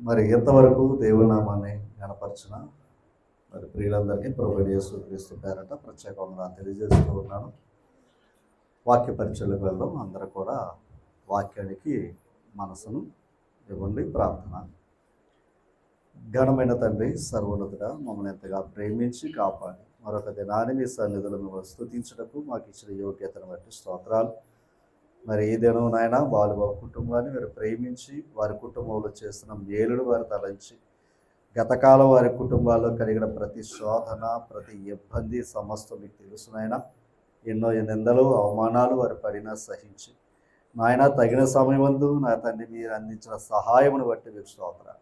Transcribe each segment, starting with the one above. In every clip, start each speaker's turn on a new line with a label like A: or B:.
A: మరి ఎంతవరకు దేవుని నామాన్ని గణపరచిన మరి ప్రియులందరికీ ప్రభువైన యేసుక్రీస్తు పేరట ప్రత్యేక వందనాలు తెలియజేస్తూ ఉన్నాను. వాక్య పరిచయలకు వెళ్దాం. అందరూ కూడా వాక్యానికి మనసును ఇవ్వండి. ప్రార్థన. ఘనమైన తండ్రి, సర్వోన్నతుడా, మమ్మల్ని ఎంతగా ప్రేమించి కాపాడి మరొక దినాన్ని మీ సన్నిధిలో మిమ్మల్ని స్తుతించుటకు మాకు ఇచ్చిన యోగ్యతను బట్టి స్తోత్రాలు. మరి ఈ దినం నాయన బాలుబాబు కుటుంబాన్ని మీరు ప్రేమించి వారి కుటుంబంలో చేసిన మేలును వారు తలంచి గతకాలం వారి కుటుంబాల్లో కలిగిన ప్రతి శోధన, ప్రతి ఇబ్బంది సమస్తం మీకు తెలుసు నాయన. ఎన్నో నిందలు, అవమానాలు వారు పడినా సహించి నాయన తగిన సమయమందు నా తండ్రి మీరు అందించిన సహాయమును బట్టి మీకు స్తోత్రాలు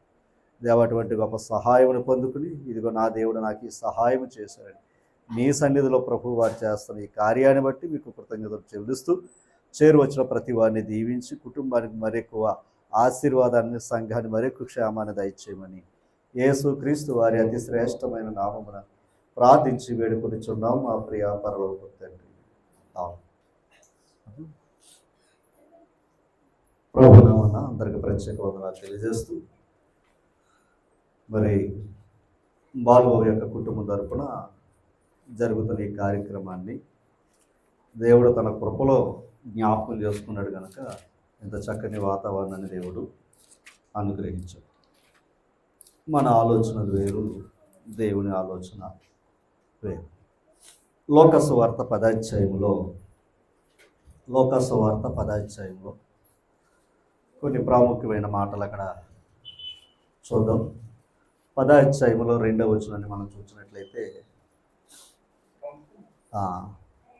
A: దేవా. అటువంటి గొప్ప సహాయమును పొందుకుని ఇదిగో నా దేవుడు నాకు ఈ సహాయం చేశాడని మీ సన్నిధిలో ప్రభు వారు చేస్తున్న ఈ కార్యాన్ని బట్టి మీకు కృతజ్ఞతలు చెల్లిస్తూ చేరువచ్చిన ప్రతి వారిని దీవించి కుటుంబానికి మరెక్కువ ఆశీర్వాదాన్ని, సంఘాన్ని మరెక్కువ క్షేమాన్ని దయచేయమని యేసుక్రీస్తు వారి అతి శ్రేష్టమైన నామమున ప్రార్థించి వేడుకొనిచున్నాం మా ప్రియ పరలోక తండ్రి. ప్రభునామమున అందరికి ప్రత్యేక వందనాలు తెలియజేస్తూ మరి బాలుబాబు యొక్క కుటుంబం తరపున జరుగుతున్న ఈ కార్యక్రమాన్ని దేవుడు తన కృపలో జ్ఞాపకం చేసుకున్నాడు కనుక ఇంత చక్కని వాతావరణాన్ని దేవుడు అనుగ్రహించాడు. మన ఆలోచనలు వేరు, దేవుని ఆలోచన వేరు. లోకసువార్త 10వ అధ్యాయంలో కొన్ని ప్రాముఖ్యమైన మాటలు అక్కడ చూద్దాం. 10వ అధ్యాయంలో 2వ వచనాన్ని మనం చూసినట్లయితే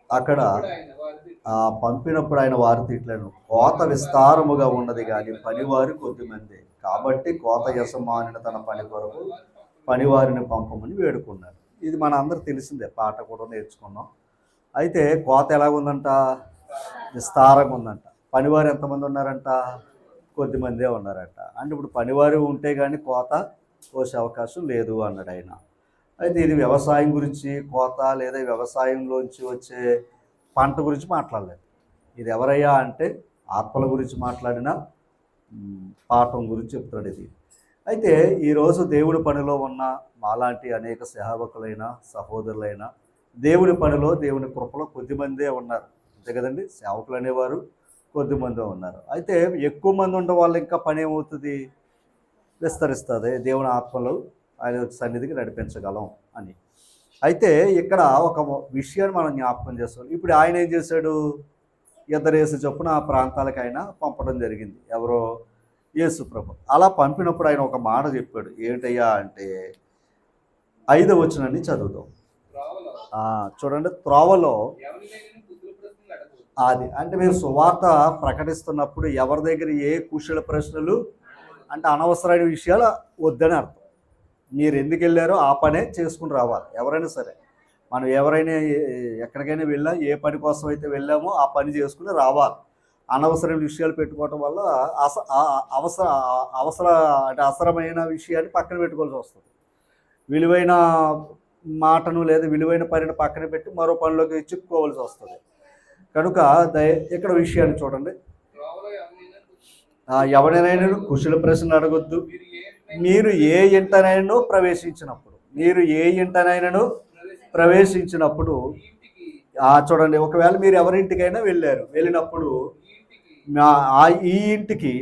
A: అక్కడ పంపినప్పుడు ఆయన వారితో ఇట్లను, కోత విస్తారముగా ఉన్నది కానీ పనివారు కొద్దిమంది, కాబట్టి కోత యజమానిని తన పని కొరకు పనివారిని పంపమని వేడుకున్నారు. ఇది మన అందరూ తెలిసిందే, పాట కూడా నేర్చుకున్నాం. అయితే కోత ఎలాగుందంట? విస్తారంగా ఉందంట. పనివారు ఎంతమంది ఉన్నారంట? కొద్దిమందే ఉన్నారంట. అంటే ఇప్పుడు పనివారు ఉంటే కానీ కోత కోసే అవకాశం లేదు అన్నాడు ఆయన. అయితే ఇది వ్యవసాయం గురించి కోత లేదా వ్యవసాయంలోంచి వచ్చే పంట గురించి మాట్లాడలేదు. ఇది ఎవరయ్యా అంటే ఆత్మల గురించి మాట్లాడిన పాఠం గురించి చెప్తాడు ఇది. అయితే ఈరోజు దేవుడి పనిలో ఉన్న మాలాంటి అనేక సేవకులైన సహోదరులైన దేవుడి పనిలో దేవుని కృపలో కొద్దిమందే ఉన్నారు, అంతే కదండి. సేవకులు అనేవారు కొద్దిమందే ఉన్నారు. అయితే ఎక్కువ మంది ఉండే వాళ్ళు ఇంకా పని ఏమవుతుంది? విస్తరిస్తుంది. దేవుని ఆత్మలు ఆయన సన్నిధికి నడిపించగలం అని. అయితే ఇక్కడ ఒక విషయాన్ని మనం జ్ఞాపకం చేస్తాం. ఇప్పుడు ఆయన ఏం చేశాడు? ఇద్దరేసి చొప్పున ఆ ప్రాంతాలకు ఆయన పంపడం జరిగింది. ఎవరో? యేసు ప్రభు. అలా పంపినప్పుడు ఆయన ఒక మాట చెప్పాడు. ఏంటయ్యా అంటే 5వ వచనాన్ని చదువుతాం. చూడండి, త్రోవలో అది అంటే మీరు సువార్త ప్రకటిస్తున్నప్పుడు ఎవరి దగ్గర ఏ కుశల ప్రశ్నలు అంటే అనవసరమైన విషయాలు వద్దని అర్థం. మీరు ఎందుకు వెళ్ళారో ఆ పనే చేసుకుని రావాలి. ఎవరైనా సరే, మనం ఎవరైనా ఎక్కడికైనా వెళ్ళా, ఏ పని కోసం అయితే వెళ్ళామో ఆ పని చేసుకుని రావాలి. అనవసరమైన విషయాలు పెట్టుకోవటం వల్ల అవసరమైన విషయాన్ని పక్కన పెట్టుకోవాల్సి వస్తుంది. విలువైన మాటను లేదా విలువైన పనిని పక్కన పెట్టి మరో పనిలోకి చిక్కుకోవాల్సి వస్తుంది. కనుక ఇక్కడ విషయాన్ని చూడండి. ఎవరినైనా కుశల ప్రశ్నలు అడగొద్దు. మీరు ఏ ఇంటనైనా ప్రవేశించినప్పుడు చూడండి, ఒకవేళ మీరు ఎవరింటికైనా వెళ్ళినప్పుడు ఈ ఇంటికి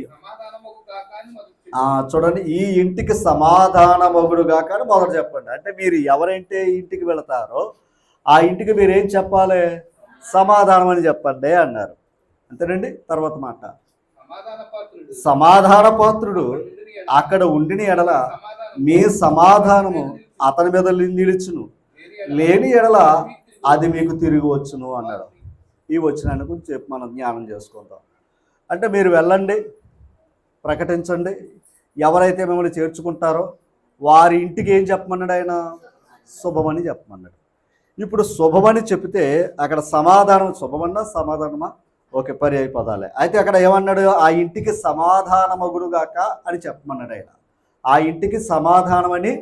A: చూడండి, ఈ ఇంటికి సమాధానమగుడుగా కానీ మొదలు చెప్పండి. అంటే మీరు ఎవరైతే ఇంటికి వెళతారో ఆ ఇంటికి మీరు ఏం చెప్పాలి? సమాధానం అని చెప్పండి అన్నారు. అంతేనండి. తర్వాత మాట, సమాధాన పాత్రుడు అక్కడ ఉండిన ఎడల మీ సమాధానము అతని మీద నిలుచును, లేని ఎడల అది మీకు తిరిగి వచ్చును అన్నాడు. ఈ వచనాన్ని గురించి మనం జ్ఞానం చేసుకుందాం. అంటే మీరు వెళ్ళండి, ప్రకటించండి. ఎవరైతే మిమ్మల్ని చేర్చుకుంటారో వారి ఇంటికి ఏం చెప్పమన్నాడు? ఆయన శుభమని చెప్పమన్నాడు. ఇప్పుడు శుభమని చెప్తే అక్కడ సమాధానం, శుభమన్నా సమాధానమా ఓకే, పర్యాయ పదాలే. అయితే అక్కడ ఏమన్నాడు? ఆ ఇంటికి సమాధానమగుడుగాక అని చెప్పమన్నాడు ఆయన. ఆ ఇంటికి సమాధానం అని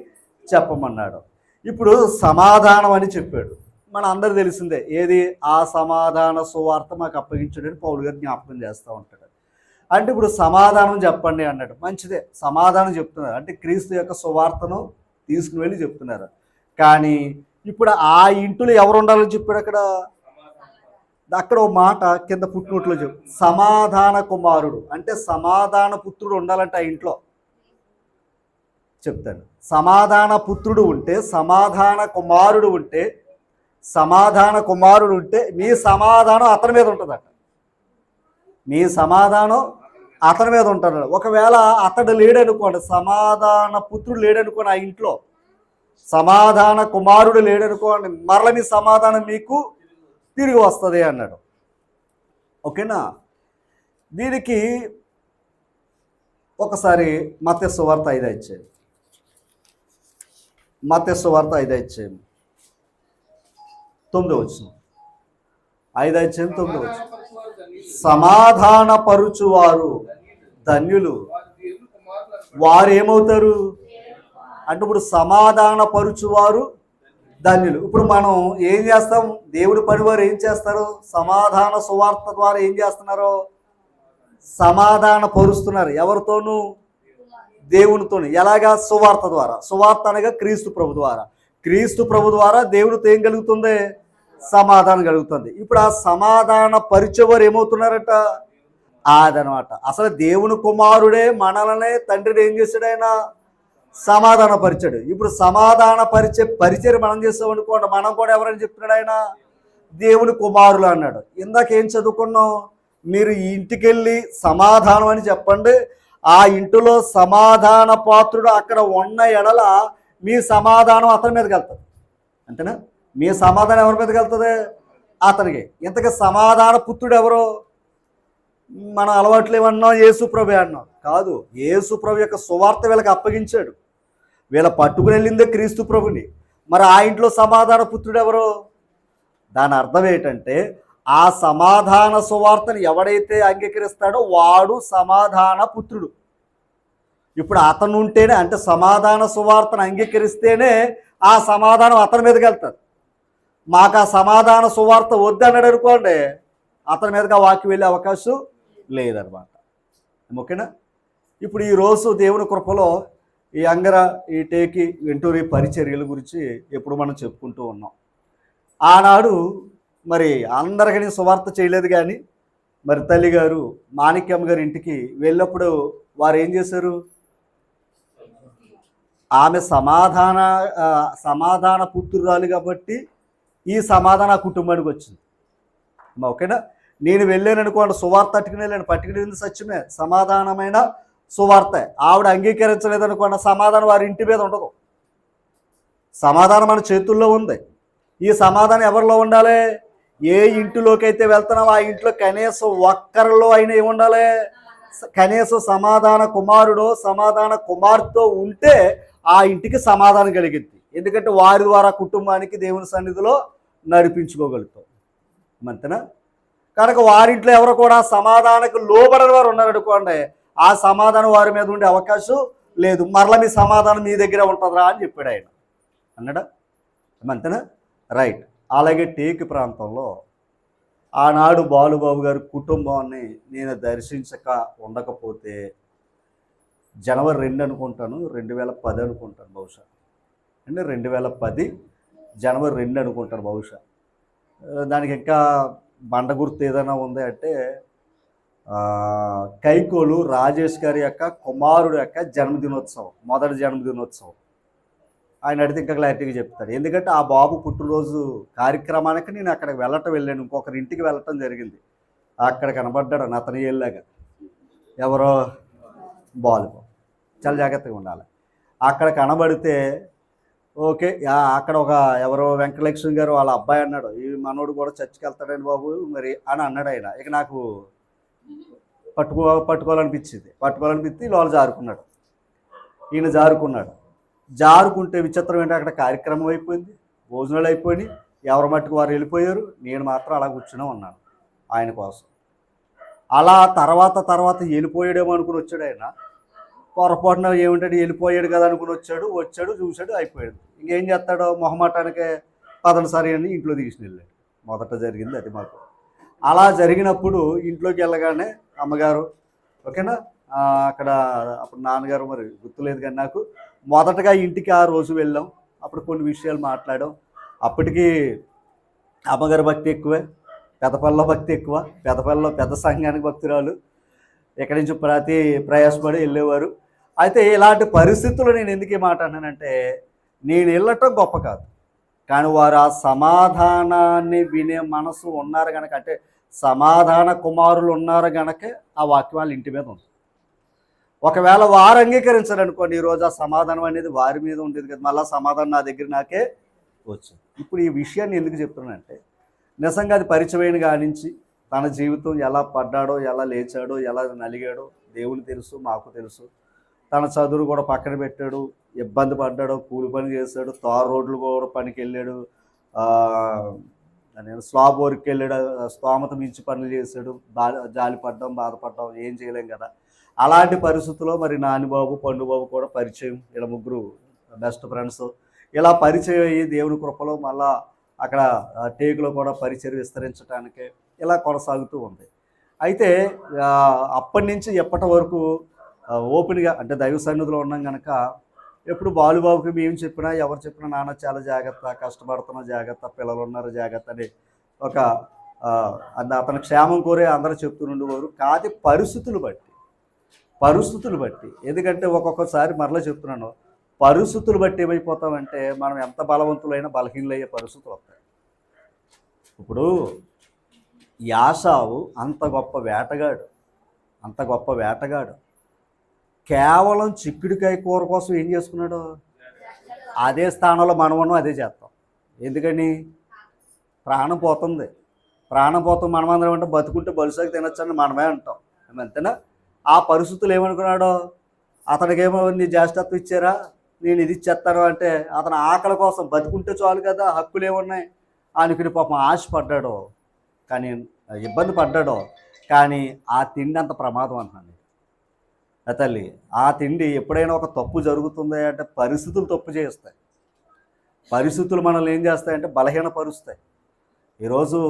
A: చెప్పమన్నాడు. ఇప్పుడు సమాధానం అని చెప్పాడు. మన అందరు తెలిసిందే. ఏది? ఆ సమాధాన సువార్త మాకు అప్పగించాడని పౌలు గారు జ్ఞాపకం చేస్తూ ఉంటాడు. అంటే ఇప్పుడు సమాధానం చెప్పండి అన్నాడు. మంచిదే, సమాధానం చెప్తున్నారు. అంటే క్రీస్తు యొక్క సువార్తను తీసుకుని వెళ్ళి చెప్తున్నారు. కానీ ఇప్పుడు ఆ ఇంటిలో ఎవరు ఉండాలని చెప్పాడు అక్కడ? అక్కడ ఓ మాట కింద పుట్టినట్లు చెప్పు, సమాధాన కుమారుడు. అంటే సమాధాన పుత్రుడు ఉండాలంటే ఆ ఇంట్లో చెప్తాను. సమాధాన పుత్రుడు ఉంటే, సమాధాన కుమారుడు ఉంటే, సమాధాన కుమారుడు ఉంటే మీ సమాధానం అతని మీద ఉంటుందట. మీ సమాధానం అతని మీద ఉంటుంది. ఒకవేళ అతడు లేడనుకోండి, సమాధాన పుత్రుడు లేడనుకోండి, ఆ ఇంట్లో సమాధాన కుమారుడు లేడనుకోండి, మరల మీ సమాధానం మీకు తిరిగి వస్తుంది అన్నాడు. ఓకేనా? దీనికి ఒకసారి మత్తయి సువార్త 5 ఇచ్చేది. మత్తయి సువార్త 5 ఇచ్చేది 9 వచ్చిన 5 ఇచ్చేది 9 వచ్చిన. సమాధాన పరుచువారు ధన్యులు, వారు ఏమవుతారు అంటే ఇప్పుడు సమాధాన పరుచువారు ధన్యులు. ఇప్పుడు మనం ఏం చేస్తాం? దేవుడి పని వారు ఏం చేస్తారు? సమాధాన సువార్త ద్వారా ఏం చేస్తున్నారు? సమాధాన పరుస్తున్నారు. ఎవరితోనూ? దేవునితోను. ఎలాగా? సువార్త ద్వారా. సువార్త అనగా క్రీస్తు ప్రభు ద్వారా. క్రీస్తు ప్రభు ద్వారా దేవుడితో ఏం కలుగుతుంది? సమాధానం కలుగుతుంది. ఇప్పుడు ఆ సమాధాన పరిచేవారు ఏమవుతున్నారట? అదనమాట. అసలు దేవుని కుమారుడే మనలనే తండ్రిని ఏం చేశాడు? ఆయన సమాధాన పరిచాడు. ఇప్పుడు సమాధాన పరిచయం మనం చేస్తాం అనుకోండి, మనం కూడా ఎవరైనా చెప్తున్నాడు? ఆయన దేవుని కుమారులు అన్నాడు. ఇందాక ఏం చదువుకున్నాం? మీరు ఇంటికి వెళ్ళి సమాధానం అని చెప్పండి, ఆ ఇంటిలో సమాధాన పాత్రుడు అక్కడ ఉన్న ఎడల మీ సమాధానం అతని మీదకి వెళ్తుంది. అంతేనా? మీ సమాధానం ఎవరి మీదకి వెళ్తుంది? అతనికి. ఇంతకీ సమాధాన పుత్రుడు ఎవరు? మన అలవాట్లు ఏమన్నాం? యేసు ప్రభు అన్నాం. కాదు, యేసు ప్రభు యొక్క సువార్త వీళ్ళకి అప్పగించాడు. వీళ్ళ పట్టుకుని వెళ్ళిందే క్రీస్తు ప్రభుని. మరి ఆ ఇంట్లో సమాధాన పుత్రుడు ఎవరు? దాని అర్థం ఏంటంటే ఆ సమాధాన సువార్తను ఎవడైతే అంగీకరిస్తాడో వాడు సమాధాన పుత్రుడు. ఇప్పుడు అతను ఉంటేనే, అంటే సమాధాన సువార్తను అంగీకరిస్తేనే ఆ సమాధానం అతని మీదకి వెళ్తారు. మాకు ఆ సమాధాన సువార్త వద్దన్నాడు అనుకోండి, అతని మీదకి ఆ వాక్యం వెళ్ళే అవకాశం లేదనమాట. ఓకేనా? ఇప్పుడు ఈరోజు దేవుని కృపలో ఈ అంగర, ఈ టేకి, వెంటూరి పరిచర్యల గురించి ఎప్పుడు మనం చెప్పుకుంటూ ఉన్నాం. ఆనాడు మరి అందరికీ సువార్త చేయలేదు, కానీ మరి తల్లిగారు మాణిక్యమ్మ గారి ఇంటికి వెళ్ళినప్పుడు వారు ఏం చేశారు? ఆమె సమాధాన పుత్రురాలు కాబట్టి ఈ సమాధాన కుటుంబానికి వచ్చింది. ఓకేనా? నేను వెళ్ళాను అనుకోండి, సువార్త పట్టుకుని వెళ్ళాను, పట్టుకుని సత్యమే, సమాధానమైన సువార్త. ఆవిడ అంగీకరించలేదనుకోండి, సమాధానం వారి ఇంటి మీద ఉండదు. సమాధానం మన చేతుల్లో ఉంది. ఈ సమాధానం ఎవరిలో ఉండాలి? ఏ ఇంటిలోకి అయితే వెళ్తున్నావో ఆ ఇంట్లో కనీసం ఒక్కరిలో అయినా ఏముండాలి? కనీసం సమాధాన కుమారుడో సమాధాన కుమార్తె ఉంటే ఆ ఇంటికి సమాధానం కలిగిద్ది. ఎందుకంటే వారి ద్వారా కుటుంబానికి దేవుని సన్నిధిలో నడిపించుకోగలుగుతాం. అంతేనా? కనుక వారింట్లో ఎవరు కూడా సమాధానకు లోబడని వారు ఉన్నారనుకోండి, ఆ సమాధానం వారి మీద ఉండే అవకాశం లేదు. మరలా మీ సమాధానం మీ దగ్గర ఉంటుందిరా అని చెప్పాడు ఆయన. అన్నాడా? అంతేనా? రైట్. అలాగే టేకి ప్రాంతంలో ఆనాడు బాలుబాబు గారి కుటుంబాన్ని నేను దర్శించక ఉండకపోతే జనవరి 2 అనుకుంటాను, 2010 అనుకుంటాను బహుశా. అంటే 2010 జనవరి 2 అనుకుంటాను బహుశా. దానికి ఇంకా బండ గుర్తు ఏదైనా ఉంది అంటే కైకోలు రాజేష్ గారి యొక్క కుమారుడు యొక్క జన్మదినోత్సవం, మొదటి జన్మదినోత్సవం. ఆయన అడిగితే ఇంకా క్లారిటీగా చెప్తాడు. ఎందుకంటే ఆ బాబు పుట్టినరోజు కార్యక్రమానికి నేను అక్కడికి వెళ్ళాను, ఇంకొకరి ఇంటికి వెళ్ళటం జరిగింది. అక్కడ కనబడ్డాడు అతని వెళ్ళాగా. ఎవరో బాలు. చాలా జాగ్రత్తగా ఉండాలి. అక్కడ కనబడితే ఓకే, అక్కడ ఒక ఎవరో వెంకటలక్ష్మి గారు వాళ్ళ అబ్బాయి అన్నాడు, ఈ మనోడు కూడా చర్చికి వెళ్తాడండి బాబు మరి అని అన్నాడు ఆయన. ఇక నాకు పట్టుకోవాలనిపించి లోపల జారుకున్నాడు. ఈయన జారుకుంటే విచిత్రం ఏంటంటే అక్కడ కార్యక్రమం అయిపోయింది, భోజనాలు అయిపోయినాయి, ఎవరి మట్టుకు వారు వెళ్ళిపోయారు. నేను మాత్రం అలా కూర్చునే ఉన్నాను ఆయన కోసం. అలా తర్వాత వెళ్ళిపోయాడేమో అనుకుని వచ్చాడు ఆయన. పొరపాటున ఏమిటంటే వెళ్ళిపోయాడు కదా అనుకుని వచ్చాడు చూశాడు, అయిపోయాడు. ఇంకేం చేస్తాడో మొహమాటానికి పదను సరి అని ఇంట్లో తీసుకుని వెళ్ళాడు. మొదట జరిగింది అది మాకు. అలా జరిగినప్పుడు ఇంట్లోకి వెళ్ళగానే అమ్మగారు ఓకేనా. అక్కడ అప్పుడు నాన్నగారు మరి గుర్తులేదు కానీ నాకు మొదటగా ఇంటికి ఆ రోజు వెళ్ళాం. అప్పుడు కొన్ని విషయాలు మాట్లాడాం. అప్పటికి అమ్మగారి భక్తి ఎక్కువే, పెద్దపల్లిలో భక్తి ఎక్కువ. పెద్దపల్లిలో పెద్ద సంఘానికి భక్తురాలు, ఎక్కడి నుంచి ప్రయాసపడి వెళ్ళేవారు. అయితే ఇలాంటి పరిస్థితుల్లో నేను ఎందుకు ఈ మాట అన్నానంటే, నేను వెళ్ళటం గొప్ప కాదు, కానీ వారు ఆ సమాధానాన్ని వినే మనసు ఉన్నారు కనుక, అంటే సమాధాన కుమారులు ఉన్నారు కనుక ఆ వాక్యం వాళ్ళ ఇంటి మీద ఉంది. ఒకవేళ వారు అంగీకరించారనుకోండి, ఈరోజు ఆ సమాధానం అనేది వారి మీద ఉండేది కదా, మళ్ళీ సమాధానం నా దగ్గర నాకే వచ్చింది. ఇప్పుడు ఈ విషయాన్ని ఎందుకు చెప్తున్నానంటే, నిజంగా అది పరిచయమైన కానించి తన జీవితం ఎలా పడ్డాడో, ఎలా లేచాడో, ఎలా నలిగాడో దేవుని తెలుసు, మాకు తెలుసు. తన చదువులు కూడా పక్కన పెట్టాడు, ఇబ్బంది పడ్డాడు, కూలి పని చేశాడు, తారు రోడ్లు కూడా పనికి వెళ్ళాడు, నేను స్లాబ్ వర్క్కి వెళ్ళాడు, స్తోమత మించి పనులు చేశాడు, జాలిపడ్డాం, బాధపడ్డాం, ఏం చేయలేం కదా. అలాంటి పరిస్థితుల్లో మరి నానిబాబు, పండుబాబు కూడా పరిచయం, ఇలా ముగ్గురు బెస్ట్ ఫ్రెండ్స్. ఇలా పరిచయం అయ్యి దేవుని కృపలో మళ్ళా అక్కడ టేకులో కూడా పరిచయం విస్తరించడానికి ఇలా కొనసాగుతూ ఉంది. అయితే అప్పటి నుంచి ఎప్పటి వరకు ఓపెన్గా అంటే దైవ సన్నిధిలో ఉన్నాం కనుక ఎప్పుడు బాలుబాబుకి మేము చెప్పినా, ఎవరు చెప్పినా, నాన్న చాలా జాగ్రత్త, కష్టపడుతున్నా జాగ్రత్త, పిల్లలు ఉన్నారు జాగ్రత్త అని ఒక అతని క్షేమం కోరే అందరూ చెప్తుండేవారు. కాదు పరిస్థితులు బట్టి, ఎందుకంటే ఒక్కొక్కసారి మరలా చెప్తున్నాను, పరిస్థితులు బట్టి ఏమైపోతామంటే మనం ఎంత బలవంతులైనా బలహీనలయ్యే పరిస్థితులు వస్తాయి. ఇప్పుడు యాసావు అంత గొప్ప వేటగాడు, కేవలం చిక్కుడికాయ కూర కోసం ఏం చేసుకున్నాడు? అదే స్థానంలో మనం అదే చేస్తాం. ఎందుకని? ప్రాణం పోతుంది, మనమందరం అంటే బతుకుంటే బలుసాకి తినొచ్చని మనమే అంటాం, అంతేనా? ఆ పరిస్థితులు ఏమనుకున్నాడో, అతనికేమో నీ జ్యేష్ఠత్వం ఇచ్చారా, నేను ఇది ఇచ్చేస్తాను అంటే అతను ఆకలి కోసం బతుకుంటే చాలు కదా, హక్కులు ఏమున్నాయి అనుకుని పాపం ఆశపడ్డాడో, కానీ ఇబ్బంది పడ్డాడో, కానీ ఆ తిండి అంత ప్రమాదం అంటున్నాను తల్లి. ఆ తిండి ఎప్పుడైనా ఒక తప్పు జరుగుతుంది అంటే పరిస్థితులు తప్పు చేస్తాయి. పరిస్థితులు మనల్ని ఏం చేస్తాయంటే బలహీనపరుస్తాయి. ఈరోజు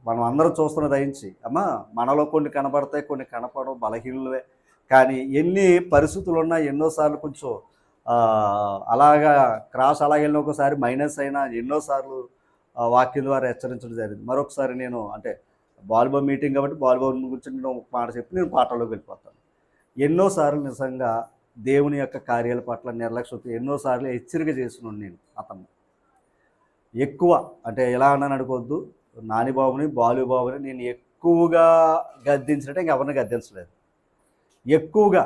A: మనం అందరం చూస్తున్న దయించి అమ్మా, మనలో కొన్ని కనబడతాయి, కొన్ని కనపడవు, బలహీనలే. కానీ ఎన్ని పరిస్థితులు ఉన్నా ఎన్నోసార్లు కొంచెం అలాగా క్రాస్ అలాగ వెళ్ళిన ఒకసారి మైనస్ అయినా ఎన్నోసార్లు వాక్యం ద్వారా హెచ్చరించడం జరిగింది. మరొకసారి నేను అంటే బాల్బాబు మీటింగ్ కాబట్టి బాల్బాబు గురించి నేను ఒక మాట చెప్పి నేను పాటలోకి వెళ్ళిపోతాను. ఎన్నోసార్లు నిజంగా దేవుని యొక్క కార్యాల పట్ల నిర్లక్ష్యం ఎన్నోసార్లు హెచ్చరిక చేస్తున్నాను నేను. అతను ఎక్కువ అంటే ఎలా అన్నాను అనుకోవద్దు, నానిబాబుని బాలుబాబుని నేను ఎక్కువగా గద్దించినట్టే ఇంకెవరిని గద్దించలేదు. ఎక్కువగా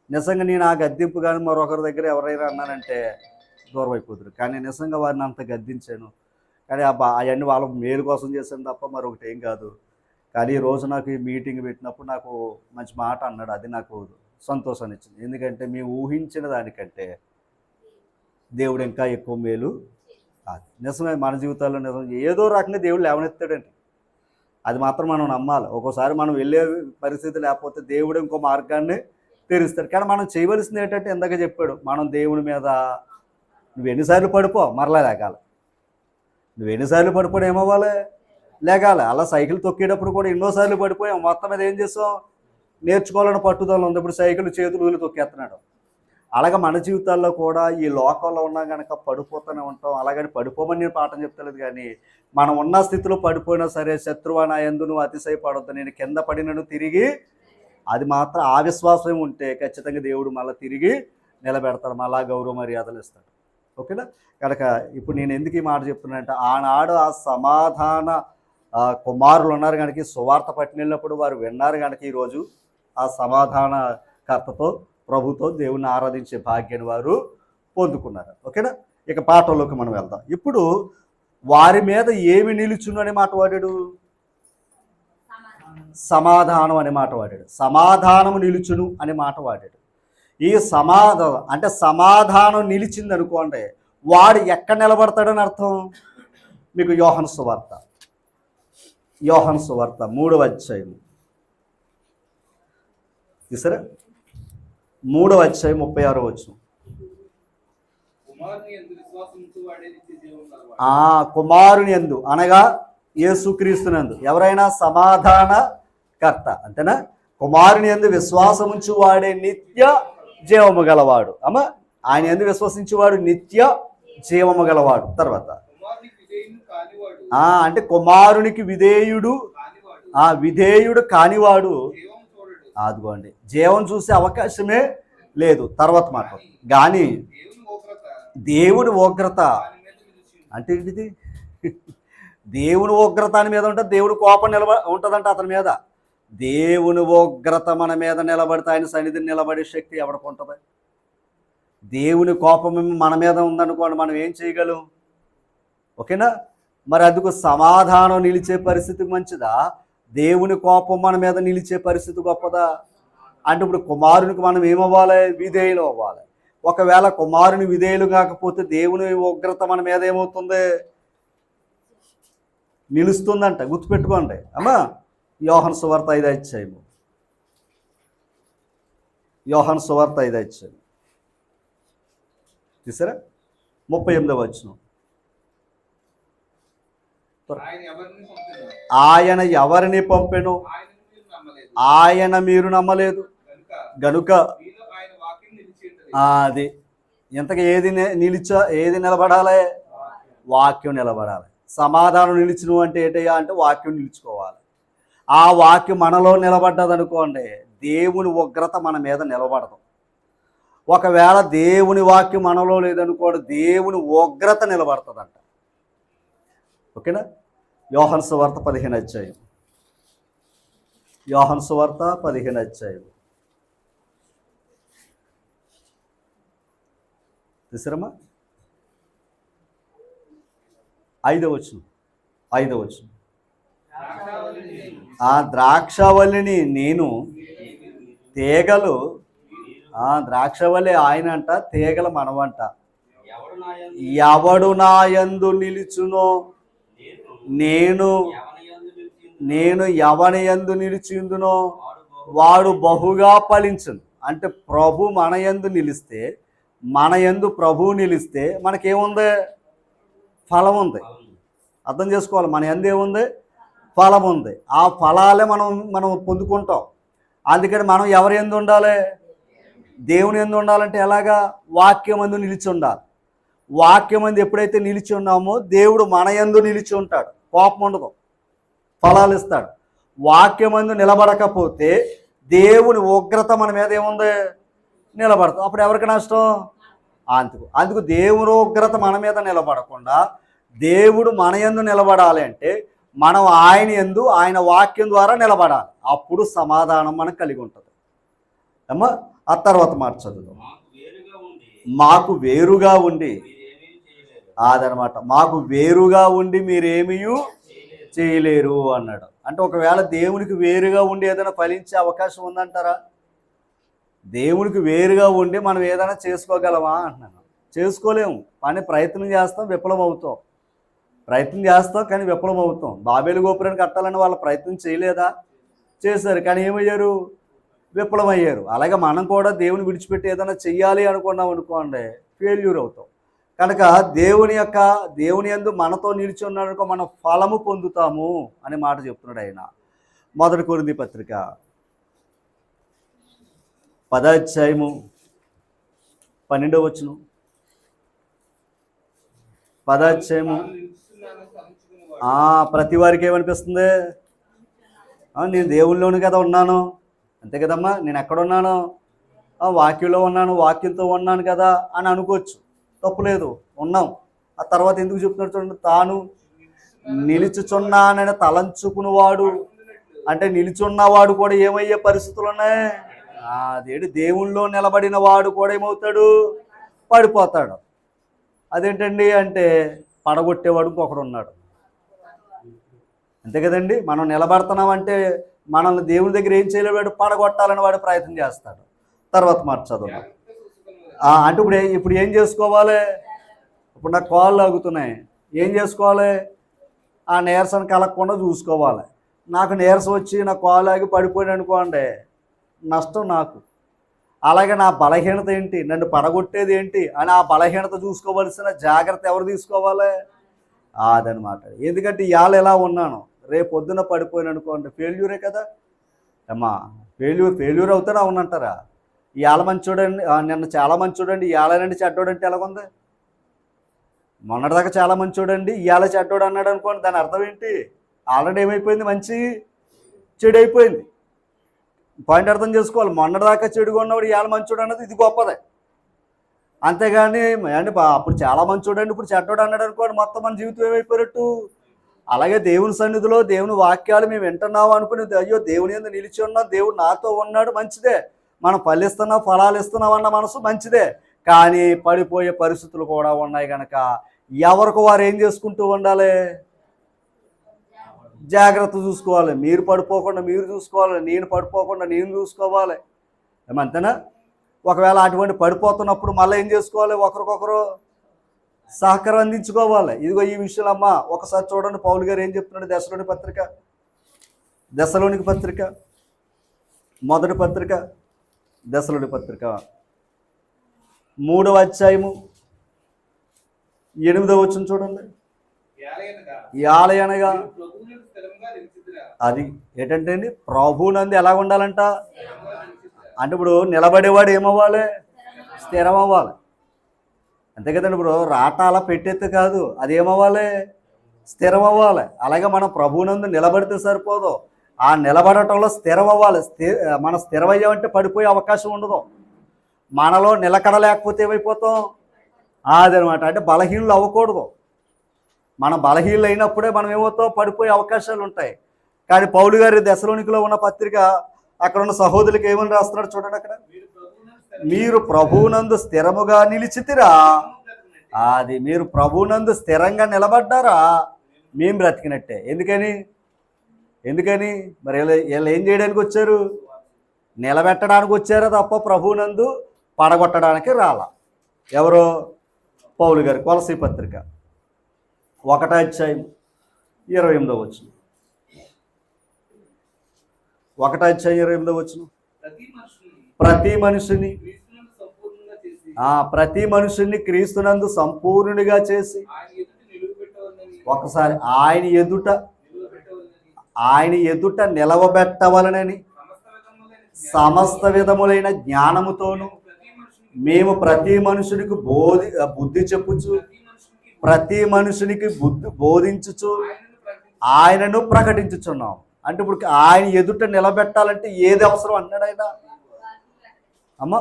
A: నిజంగా నేను ఆ గద్దింపు కానీ మరొకరి దగ్గర ఎవరైనా అన్నానంటే దూరం అయిపోతున్నారు. కానీ నిజంగా వారిని అంత గద్దించాను, కానీ అవన్నీ వాళ్ళ మేలు కోసం చేశాను తప్ప మరొకటి ఏం కాదు. కానీ ఈరోజు నాకు ఈ మీటింగ్ పెట్టినప్పుడు నాకు మంచి మాట అన్నాడు, అది నాకు సంతోషాన్ని ఇచ్చింది. ఎందుకంటే మేము ఊహించిన దానికంటే దేవుడు ఇంకా ఎక్కువ మేలు కాదు. నిజమే, మన జీవితాల్లో నిజం ఏదో రకంగా దేవుడు లేవనెత్తాడండి, అది మాత్రం మనం నమ్మాలి. ఒక్కోసారి మనం వెళ్ళే పరిస్థితి లేకపోతే దేవుడు ఇంకో మార్గాన్ని తెరుస్తాడు. కానీ మనం చేయవలసింది ఏంటంటే ఇందాక చెప్పాడు, మనం దేవుని మీద నువ్వు ఎన్నిసార్లు పడిపో మరలా లేగాలి, నువ్వు ఎన్నిసార్లు పడిపోయి ఏమవ్వాలి, లేగాలి. అలా సైకిల్ తొక్కేటప్పుడు కూడా ఎన్నోసార్లు పడిపోయాం, మొత్తం మీద ఏం చేసాం, నేర్చుకోవాలని పట్టుదల ఉంది. ఇప్పుడు సైకిల్ చేతులు తొక్కేస్తున్నాడు. అలాగే మన జీవితాల్లో కూడా ఈ లోకంలో ఉన్నా కనుక పడిపోతూనే ఉంటాం. అలాగని పడిపోమని నేను పాఠం చెప్తలేదు, కానీ మనం ఉన్న స్థితిలో పడిపోయినా సరే, శత్రువా నా యందు నువ్వు అతిశయపడొద్దు, నేను కింద పడినను తిరిగి, అది మాత్రం ఆ విశ్వాసం ఉంటే ఖచ్చితంగా దేవుడు మళ్ళీ తిరిగి నిలబెడతాడు, మళ్ళా గౌరవ మర్యాదలు ఇస్తాడు. ఓకేనా? కనుక ఇప్పుడు నేను ఎందుకు ఈ మాట చెప్తున్నానంటే, ఆనాడు ఆ సమాధాన కుమారులు ఉన్నారు కనుక సువార్త పట్టిన వెళ్ళినప్పుడు వారు విన్నారు కనుక ఈరోజు ఆ సమాధానకర్తతో ప్రభుతో దేవుణ్ణి ఆరాధించే భాగ్యాన్ని వారు పొందుకున్నారు. ఓకేనా? ఇక పాఠంలోకి మనం వెళ్దాం. ఇప్పుడు వారి మీద ఏమి నిలుచును అనే మాట వాడాడు, సమాధానం అనే మాట వాడాడు, సమాధానము నిలుచును అనే మాట వాడాడు. ఈ సమాధానం అంటే సమాధానం నిలిచింది అనుకోండి, వాడు ఎక్కడ నిలబడతాడని అర్థం. మీకు యోహాను సువార్త 3వ అధ్యాయం చూసారా, 3వ అధ్యాయం 36వ వచనం. కుమారుని యందు అనగా యేసుక్రీస్తునందు ఎవరైనా సమాధానకర్త అంతేనా, కుమారుని యందు విశ్వాసముంచు వాడే నిత్య జీవము గలవాడు. అమ్మ, ఆయన యందు విశ్వసించేవాడు నిత్య జీవము గలవాడు. తర్వాత అంటే కుమారునికి విధేయుడు విధేయుడు కానివాడు అదిగోండి జీవం చూసే అవకాశమే లేదు. తర్వాత మాట, కానీ దేవుని ఉగ్రత అంటే ఏంటిది? దేవుని ఉగ్రత అని మీద ఉంటుంది, దేవుని కోపం ఉంటుందంట అతని మీద. దేవుని ఉగ్రత మన మీద నిలబడితే ఆయన సన్నిధిని నిలబడే శక్తి ఎవరికి ఉంటుంది? దేవుని కోపం మన మీద ఉందనుకోండి, మనం ఏం చేయగలం? ఓకేనా? మరి అందుకు సమాధానం నిలిచే పరిస్థితి మంచిదా, దేవుని కోపం మన మీద నిలిచే పరిస్థితి గొప్పదా? అంటే ఇప్పుడు కుమారునికి మనం ఏమవ్వాలి? విధేయులు అవ్వాలి. ఒకవేళ కుమారుని విధేయులు కాకపోతే దేవుని ఉగ్రత మన మీద ఏమవుతుంది? నిలుస్తుందంట. గుర్తుపెట్టుకోండి అమ్మా. యోహాను సువార్త 5వ అధ్యాయము, యోహాను సువార్త 5వ అధ్యాయం చూసారా? 38వ వచనం, ఆయన ఎవరిని పంపెను ఆయన మీరు నమ్మలేదు గనుక అది ఇంతకు ఏది నిలబడాలి? వాక్యం నిలబడాలి. సమాధానం నిలిచిను అంటే ఏంటయ్యా అంటే వాక్యం నిలుచుకోవాలి. ఆ వాక్యం మనలో నిలబడ్డది అనుకోండి, దేవుని ఉగ్రత మన మీద నిలబడదు. ఒకవేళ దేవుని వాక్యం మనలో లేదనుకోండి, దేవుని ఉగ్రత నిలబడుతుందంట. ఓకేనా? యోహాను సువార్త 15వ అధ్యాయం, యోహాను సువార్త 15వ అధ్యాయం చూసారమ్మా? 5వ వచనం, 5వ వచనం, ఆ ద్రాక్షవల్లిని నేను, తీగలు ద్రాక్షవల్లి ఆయన అంట, తీగలు మనవంట. ఎవడు నా యందు నిలుచునో నేను ఎవని యందు నిలిచిందునో వాడు బహుగా ఫలించును. అంటే ప్రభు మన యందు నిలిస్తే, మన యందు ప్రభువు నిలిస్తే మనకేముంది? ఫలం ఉంది. అర్థం చేసుకోవాలి. మన యందు ఏముంది? ఫలం ఉంది. ఆ ఫలాలే మనం పొందుకుంటాం. అందుకని మనం ఎవరి యందు ఉండాలి? దేవుని యందు ఉండాలంటే ఎలాగా? వాక్యం యందు నిలిచి ఉండాలి. వాక్యం యందు ఎప్పుడైతే నిలిచి ఉన్నామో దేవుడు మన యందు నిలిచి ఉంటాడు. కోపం ఉండదు, ఫలాలు ఇస్తాడు. వాక్యం యందు నిలబడకపోతే దేవుని ఉగ్రత మన మీద ఏముంది? నిలబడతాం. అప్పుడు ఎవరికి నష్టం? అందుకు దేవుని ఉగ్రత మన మీద నిలబడకుండా దేవుడు మన యందు నిలబడాలి అంటే మనం ఆయన యందు, ఆయన వాక్యం ద్వారా నిలబడాలి. అప్పుడు సమాధానం మనకు కలిగి ఉంటుంది. అమ్మా, ఆ తర్వాత మాట చదువు. మాకు వేరుగా ఉండి అదనమాట, మాకు వేరుగా ఉండి మీరేమీ చేయలేరు అన్నాడు. అంటే ఒకవేళ దేవునికి వేరుగా ఉండి ఏదైనా ఫలించే అవకాశం ఉందంటారా? దేవునికి వేరుగా ఉండి మనం ఏదైనా చేసుకోగలమా అంటున్నాను. చేసుకోలేము. కానీ ప్రయత్నం చేస్తాం, విఫలం అవుతాం. ప్రయత్నం చేస్తాం కానీ విఫలం అవుతాం. బాబేలు గోపురాన్ని కట్టాలని వాళ్ళు ప్రయత్నం చేయలేదా? చేశారు, కానీ ఏమయ్యారు? విఫలమయ్యారు. అలాగే మనం కూడా దేవుని విడిచిపెట్టి ఏదైనా చెయ్యాలి అనుకున్నాం అనుకోండి, ఫెయిల్యూర్ అవుతాం. కనుక దేవుని యందు మనతో నిలిచి ఉన్నాడనుకో మనం ఫలము పొందుతాము అనే మాట చెప్తున్నాడు ఆయన. 1 కొరింథీ పత్రిక 10వ అధ్యాయము 12వ వచనం, 10వ అధ్యాయము. ప్రతి వారికి ఏమనిపిస్తుంది? నేను దేవుళ్ళలోను కదా ఉన్నాను, అంతే కదమ్మా. నేను ఎక్కడున్నాను? వాక్యంలో ఉన్నాను, వాక్యంతో ఉన్నాను కదా అని అనుకోవచ్చు. తప్పులేదు, ఉన్నాం. ఆ తర్వాత ఎందుకు చెప్తున్నాడు చూడండి, తాను నిలుచుచున్నానని తలంచుకునేవాడు. అంటే నిలుచున్నవాడు కూడా ఏమయ్యే పరిస్థితులు ఉన్నాయి? అదేంటి? దేవుళ్ళలో నిలబడిన వాడు కూడా ఏమవుతాడు? పడిపోతాడు. అదేంటండి అంటే పడగొట్టేవాడు ఇంకొకడు ఉన్నాడు. అంతే కదండి. మనం నిలబడుతున్నామంటే మనల్ని దేవుని దగ్గర ఏం చేయలేవాడు? పడగొట్టాలని వాడు ప్రయత్నం చేస్తాడు. తర్వాత మాట చదువు. అంటే ఇప్పుడు ఏం చేసుకోవాలి? ఇప్పుడు నాకు కాళ్ళు లాగుతున్నాయి, ఏం చేసుకోవాలి? ఆ నీరసం కలగకుండా చూసుకోవాలి. నాకు నీరసం వచ్చి నా కాళ్ళు ఆగి పడిపోయాను అనుకోండి, నష్టం నాకు. అలాగే నా బలహీనత ఏంటి, నన్ను పడగొట్టేది ఏంటి అని ఆ బలహీనత చూసుకోవలసిన జాగ్రత్త ఎవరు తీసుకోవాలి? అదనమాట. ఎందుకంటే ఇవాళ ఎలా ఉన్నాను, రేపు పొద్దున పడిపోయాను అనుకోండి, ఫెయిల్యూరే కదా అమ్మా. ఫెయిల్యూర్ అవుతారా అవునంటారా? ఇవాళ మంచి చూడండి, నిన్న చాలా మంచి చూడండి, ఇవాళ నుండి చెడ్డోడంటే ఎలాగుంది? మొన్నటిదాకా చాలా మంచి చూడండి, ఇవాళ చెడ్డోడు అన్నాడు అనుకోండి, దాని అర్థం ఏంటి? ఆల్రెడీ ఏమైపోయింది? మంచి చెడు అయిపోయింది. పాయింట్ అర్థం చేసుకోవాలి. మొన్నటిదాకా చెడుగా ఉన్నవాడు ఇవాళ మంచోడు అన్నది ఇది గొప్పదే. అంతేగాని అంటే అప్పుడు చాలా మంచి చూడండి ఇప్పుడు చెడ్డోడు అన్నాడు అనుకోండి, మొత్తం మన జీవితం ఏమైపోయినట్టు. అలాగే దేవుని సన్నిధిలో దేవుని వాక్యాలు మేము వింటున్నాం అనుకుని, అయ్యో దేవుని యందు నిలిచి ఉన్నాం, దేవుడు నాతో ఉన్నాడు, మంచిదే. మనం ఫలిస్తున్నాం, ఫలాలు ఇస్తున్నాం అన్న మనసు మంచిదే. కానీ పడిపోయే పరిస్థితులు కూడా ఉన్నాయి కనుక ఎవరికి వారు ఏం చేసుకుంటూ ఉండాలి? జాగ్రత్త చూసుకోవాలి. మీరు పడిపోకుండా మీరు చూసుకోవాలి, నేను పడిపోకుండా నేను చూసుకోవాలి. ఏమంతేనా? ఒకవేళ అటువంటి పడిపోతున్నప్పుడు మళ్ళీ ఏం చేసుకోవాలి? ఒకరికొకరు సహకారం అందించుకోవాలి. ఇదిగో ఈ విషయాలు అమ్మ ఒకసారి చూడండి, పౌలు గారు ఏం చెప్తున్నాడు? దశలోనికి పత్రిక మొదటి పత్రిక దశలోని పత్రిక 3వ అధ్యాయము 8వ వచనం చూడండి. యాలయనగా అది ఏంటంటే అండి, ప్రభువునందు ఎలా ఉండాలంట అంటే ఇప్పుడు నిలబడేవాడు ఏమవ్వాలి? స్థిరం అవ్వాలి. అంతే కదండి. ఇప్పుడు రాటాల పెట్టెత్తు కాదు, అది ఏమవ్వాలి? స్థిరం అవ్వాలి. అలాగే మనం ప్రభువునందు నిలబడితే సరిపోదు, ఆ నిలబడటంలో స్థిరం అవ్వాలి. మనం స్థిరమయ్యామంటే పడిపోయే అవకాశం ఉండదు. మనలో నిలకడ లేకపోతే ఏమైపోతాం? అదనమాట. అంటే బలహీనులు అవ్వకూడదు. మనం బలహీనులు అయినప్పుడే మనం ఏమవుతాం? పడిపోయే అవకాశాలు ఉంటాయి. కానీ పౌలు గారి దశలోనికిలో ఉన్న పత్రిక అక్కడ ఉన్న సహోదరులకు ఏమని రాస్తున్నాడు చూడండి. అక్కడ మీరు ప్రభువునందు స్థిరముగా నిలిచితిరా, అది మీరు ప్రభువునందు స్థిరంగా నిలబడ్డారా, మేము బ్రతికినట్టే. ఎందుకని మరి వీళ్ళు ఏం చేయడానికి వచ్చారు? నిలబెట్టడానికి వచ్చారా తప్ప ప్రభువునందు పడగొట్టడానికి రాలా. ఎవరో? పౌలు గారు. కొలసీ పత్రిక 1వ అధ్యాయం 28వ వచనం. 1వ అధ్యాయం 28వ వచనం. ప్రతి మనుషుని క్రీస్తునందు సంపూర్ణునిగా చేసి ఒకసారి ఆయన ఎదుట నిలవబెట్టవలనని సమస్త విధములైన జ్ఞానముతోను మేము ప్రతి మనుషునికి బుద్ధి చెప్పుచు, ప్రతి మనుషునికి బోధించుచు ఆయనను ప్రకటించుచున్నాం. అంటే ఇప్పుడు ఆయన ఎదుట నిలబెట్టాలంటే ఏది అవసరం అన్నాడు ఆయన. అమ్మ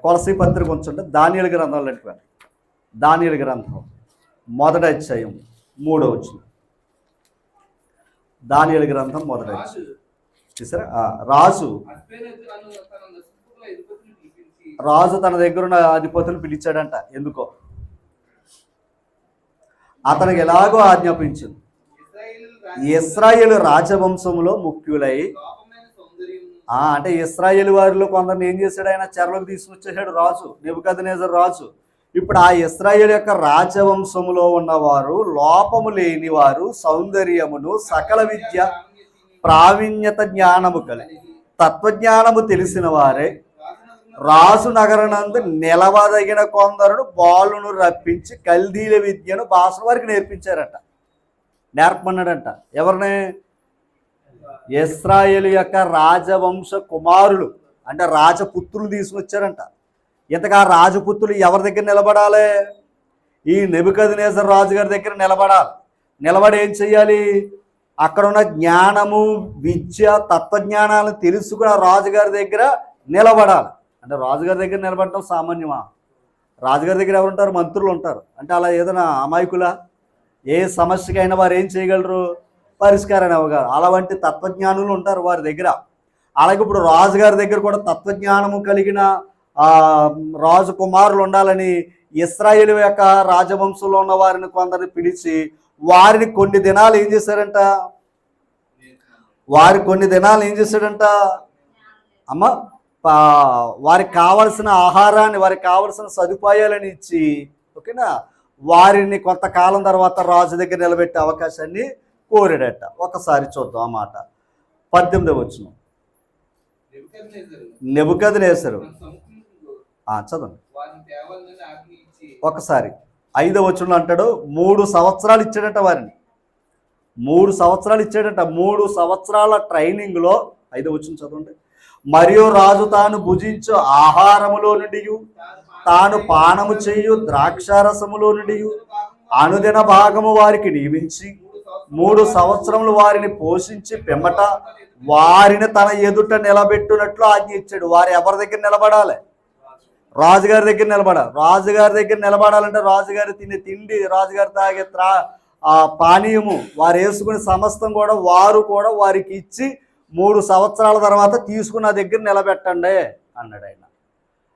A: కొలసీ పత్రిక ఉంచుంటే దానియేలు గ్రంథంలో దానియేలు గ్రంథం 1వ అధ్యాయం 3వ వచనం. దానియేలు గ్రంథం 1వ అధ్యాయం చూసారా? రాజు తన దగ్గర ఉన్న అధిపతులు పిలిచాడంట. ఎందుకో? అతనికి ఎలాగో ఆజ్ఞాపించింది. ఇశ్రాయేలు రాజవంశంలో ముఖ్యులై, అంటే ఇశ్రాయేలు వారిలో కొందరిని ఏం చేశాడు ఆయన? చెరలోకి తీసుకొచ్చేసాడు రాజు, నెబుకద్నెజరు రాజు. ఇప్పుడు ఆ ఇశ్రాయేలు యొక్క రాజవంశంలో ఉన్నవారు, లోపము లేని వారు, సౌందర్యమును, సకల విద్య, ప్రావీణ్యత, జ్ఞానము కలిగి తత్వజ్ఞానము తెలిసిన వారే రాజు నగరనందు నిలవదగిన కొందరును బాలును రప్పించి కల్దీల విద్యను భాషల వారికి నేర్పమన్నాడంట. ఎవరిని? ఇశ్రాయేలు యొక్క రాజవంశ కుమారులు, అంటే రాజపుత్రులు తీసుకొచ్చారంట. ఇంతగా రాజపుత్రులు ఎవరి దగ్గర నిలబడాలి? ఈ నెబుకద్నెజరు రాజు గారి దగ్గర నిలబడాలి. నిలబడి ఏం చెయ్యాలి? అక్కడ ఉన్న జ్ఞానము, విద్య, తత్వజ్ఞానాలను తెలుసుకున్న రాజుగారి దగ్గర నిలబడాలి. అంటే రాజుగారి దగ్గర నిలబడటం సామాన్యమా? రాజుగారి దగ్గర ఎవరు ఉంటారు? మంత్రులు ఉంటారు. అంటే అలా ఏదైనా అమాయకులా? ఏ సమస్యకైనా వారు ఏం చేయగలరు? పరిష్కారాన్ని ఇవ్వగలరు. అలాంటి తత్వజ్ఞానులు ఉంటారు వారి దగ్గర. అలాగే ఇప్పుడు రాజుగారి దగ్గర కూడా తత్వజ్ఞానము కలిగిన రాజు కుమారులు ఉండాలని ఇశ్రాయేలు యొక్క రాజవంశంలో ఉన్న వారిని కొందరిని పిలిచి వారిని కొన్ని దినాలు ఏం చేశాడంట? అమ్మ వారికి కావలసిన ఆహారాన్ని, వారికి కావలసిన సదుపాయాలను ఇచ్చి, ఓకేనా, వారిని కొంతకాలం తర్వాత రాజు దగ్గర నిలబెట్టే అవకాశాన్ని కోరాడట. ఒకసారి చూద్దాం ఆ మాట. 18వ వచనం. నెబుకద్నెజరు చదవండి ఒకసారి. 5వ వచనంలో అంటాడు 3 సంవత్సరాలు ఇచ్చాడట వారిని. 3 సంవత్సరాలు ఇచ్చాడట. 3 సంవత్సరాల ట్రైనింగ్లో 5వ వచనం చదవండి. మరియు రాజు తాను భుజించు ఆహారములో నుండి తాను పానము చేయు ద్రాక్షారసములో నుండి అనుదిన భాగము వారికి నియమించి 3 సంవత్సరములు వారిని పోషించి పిమ్మట వారిని తన ఎదుట నిలబెట్టునట్లు ఆజ్ఞ ఇచ్చాడు. వారు ఎవరి దగ్గర నిలబడాలి? రాజుగారి దగ్గర నిలబడాలి. రాజుగారి దగ్గర నిలబడాలంటే రాజుగారి తినే తిండి, రాజుగారి తాగే పానీయము, వారు వేసుకునే సమస్తం కూడా వారు కూడా వారికి ఇచ్చి 3 సంవత్సరాల తర్వాత తీసుకున్న దగ్గర నిలబెట్టండి అన్నాడు ఆయన.